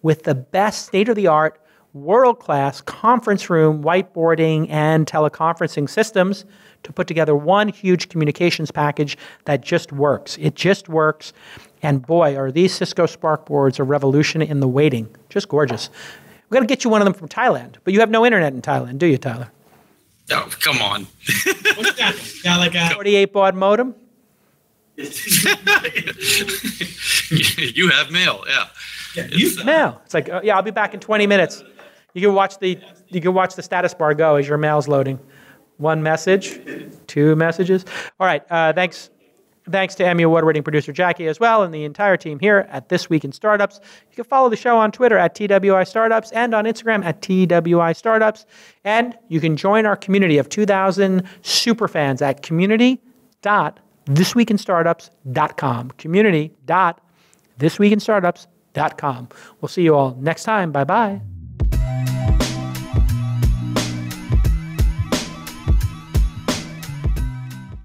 with the best state-of-the-art, world-class conference room, whiteboarding, and teleconferencing systems to put together one huge communications package that just works. It just works. And boy, are these Cisco Spark boards a revolution in the waiting. Just gorgeous. We're going to get you one of them from Thailand. But you have no internet in Thailand, do you, Tyler? Oh, come on. What's that? Got like a 48 baud modem? You have mail, yeah. Mail. It's like, yeah, I'll be back in 20 minutes. You can watch the status bar go as your mail's loading. 1 message, 2 messages. All right, thanks to Emmy Award-winning producer Jackie as well and the entire team here at This Week in Startups. You can follow the show on Twitter at TWI Startups and on Instagram at TWI Startups. And you can join our community of 2,000 superfans at community.thisweekinstartups.com. Community.thisweekinstartups.com. We'll see you all next time. Bye-bye.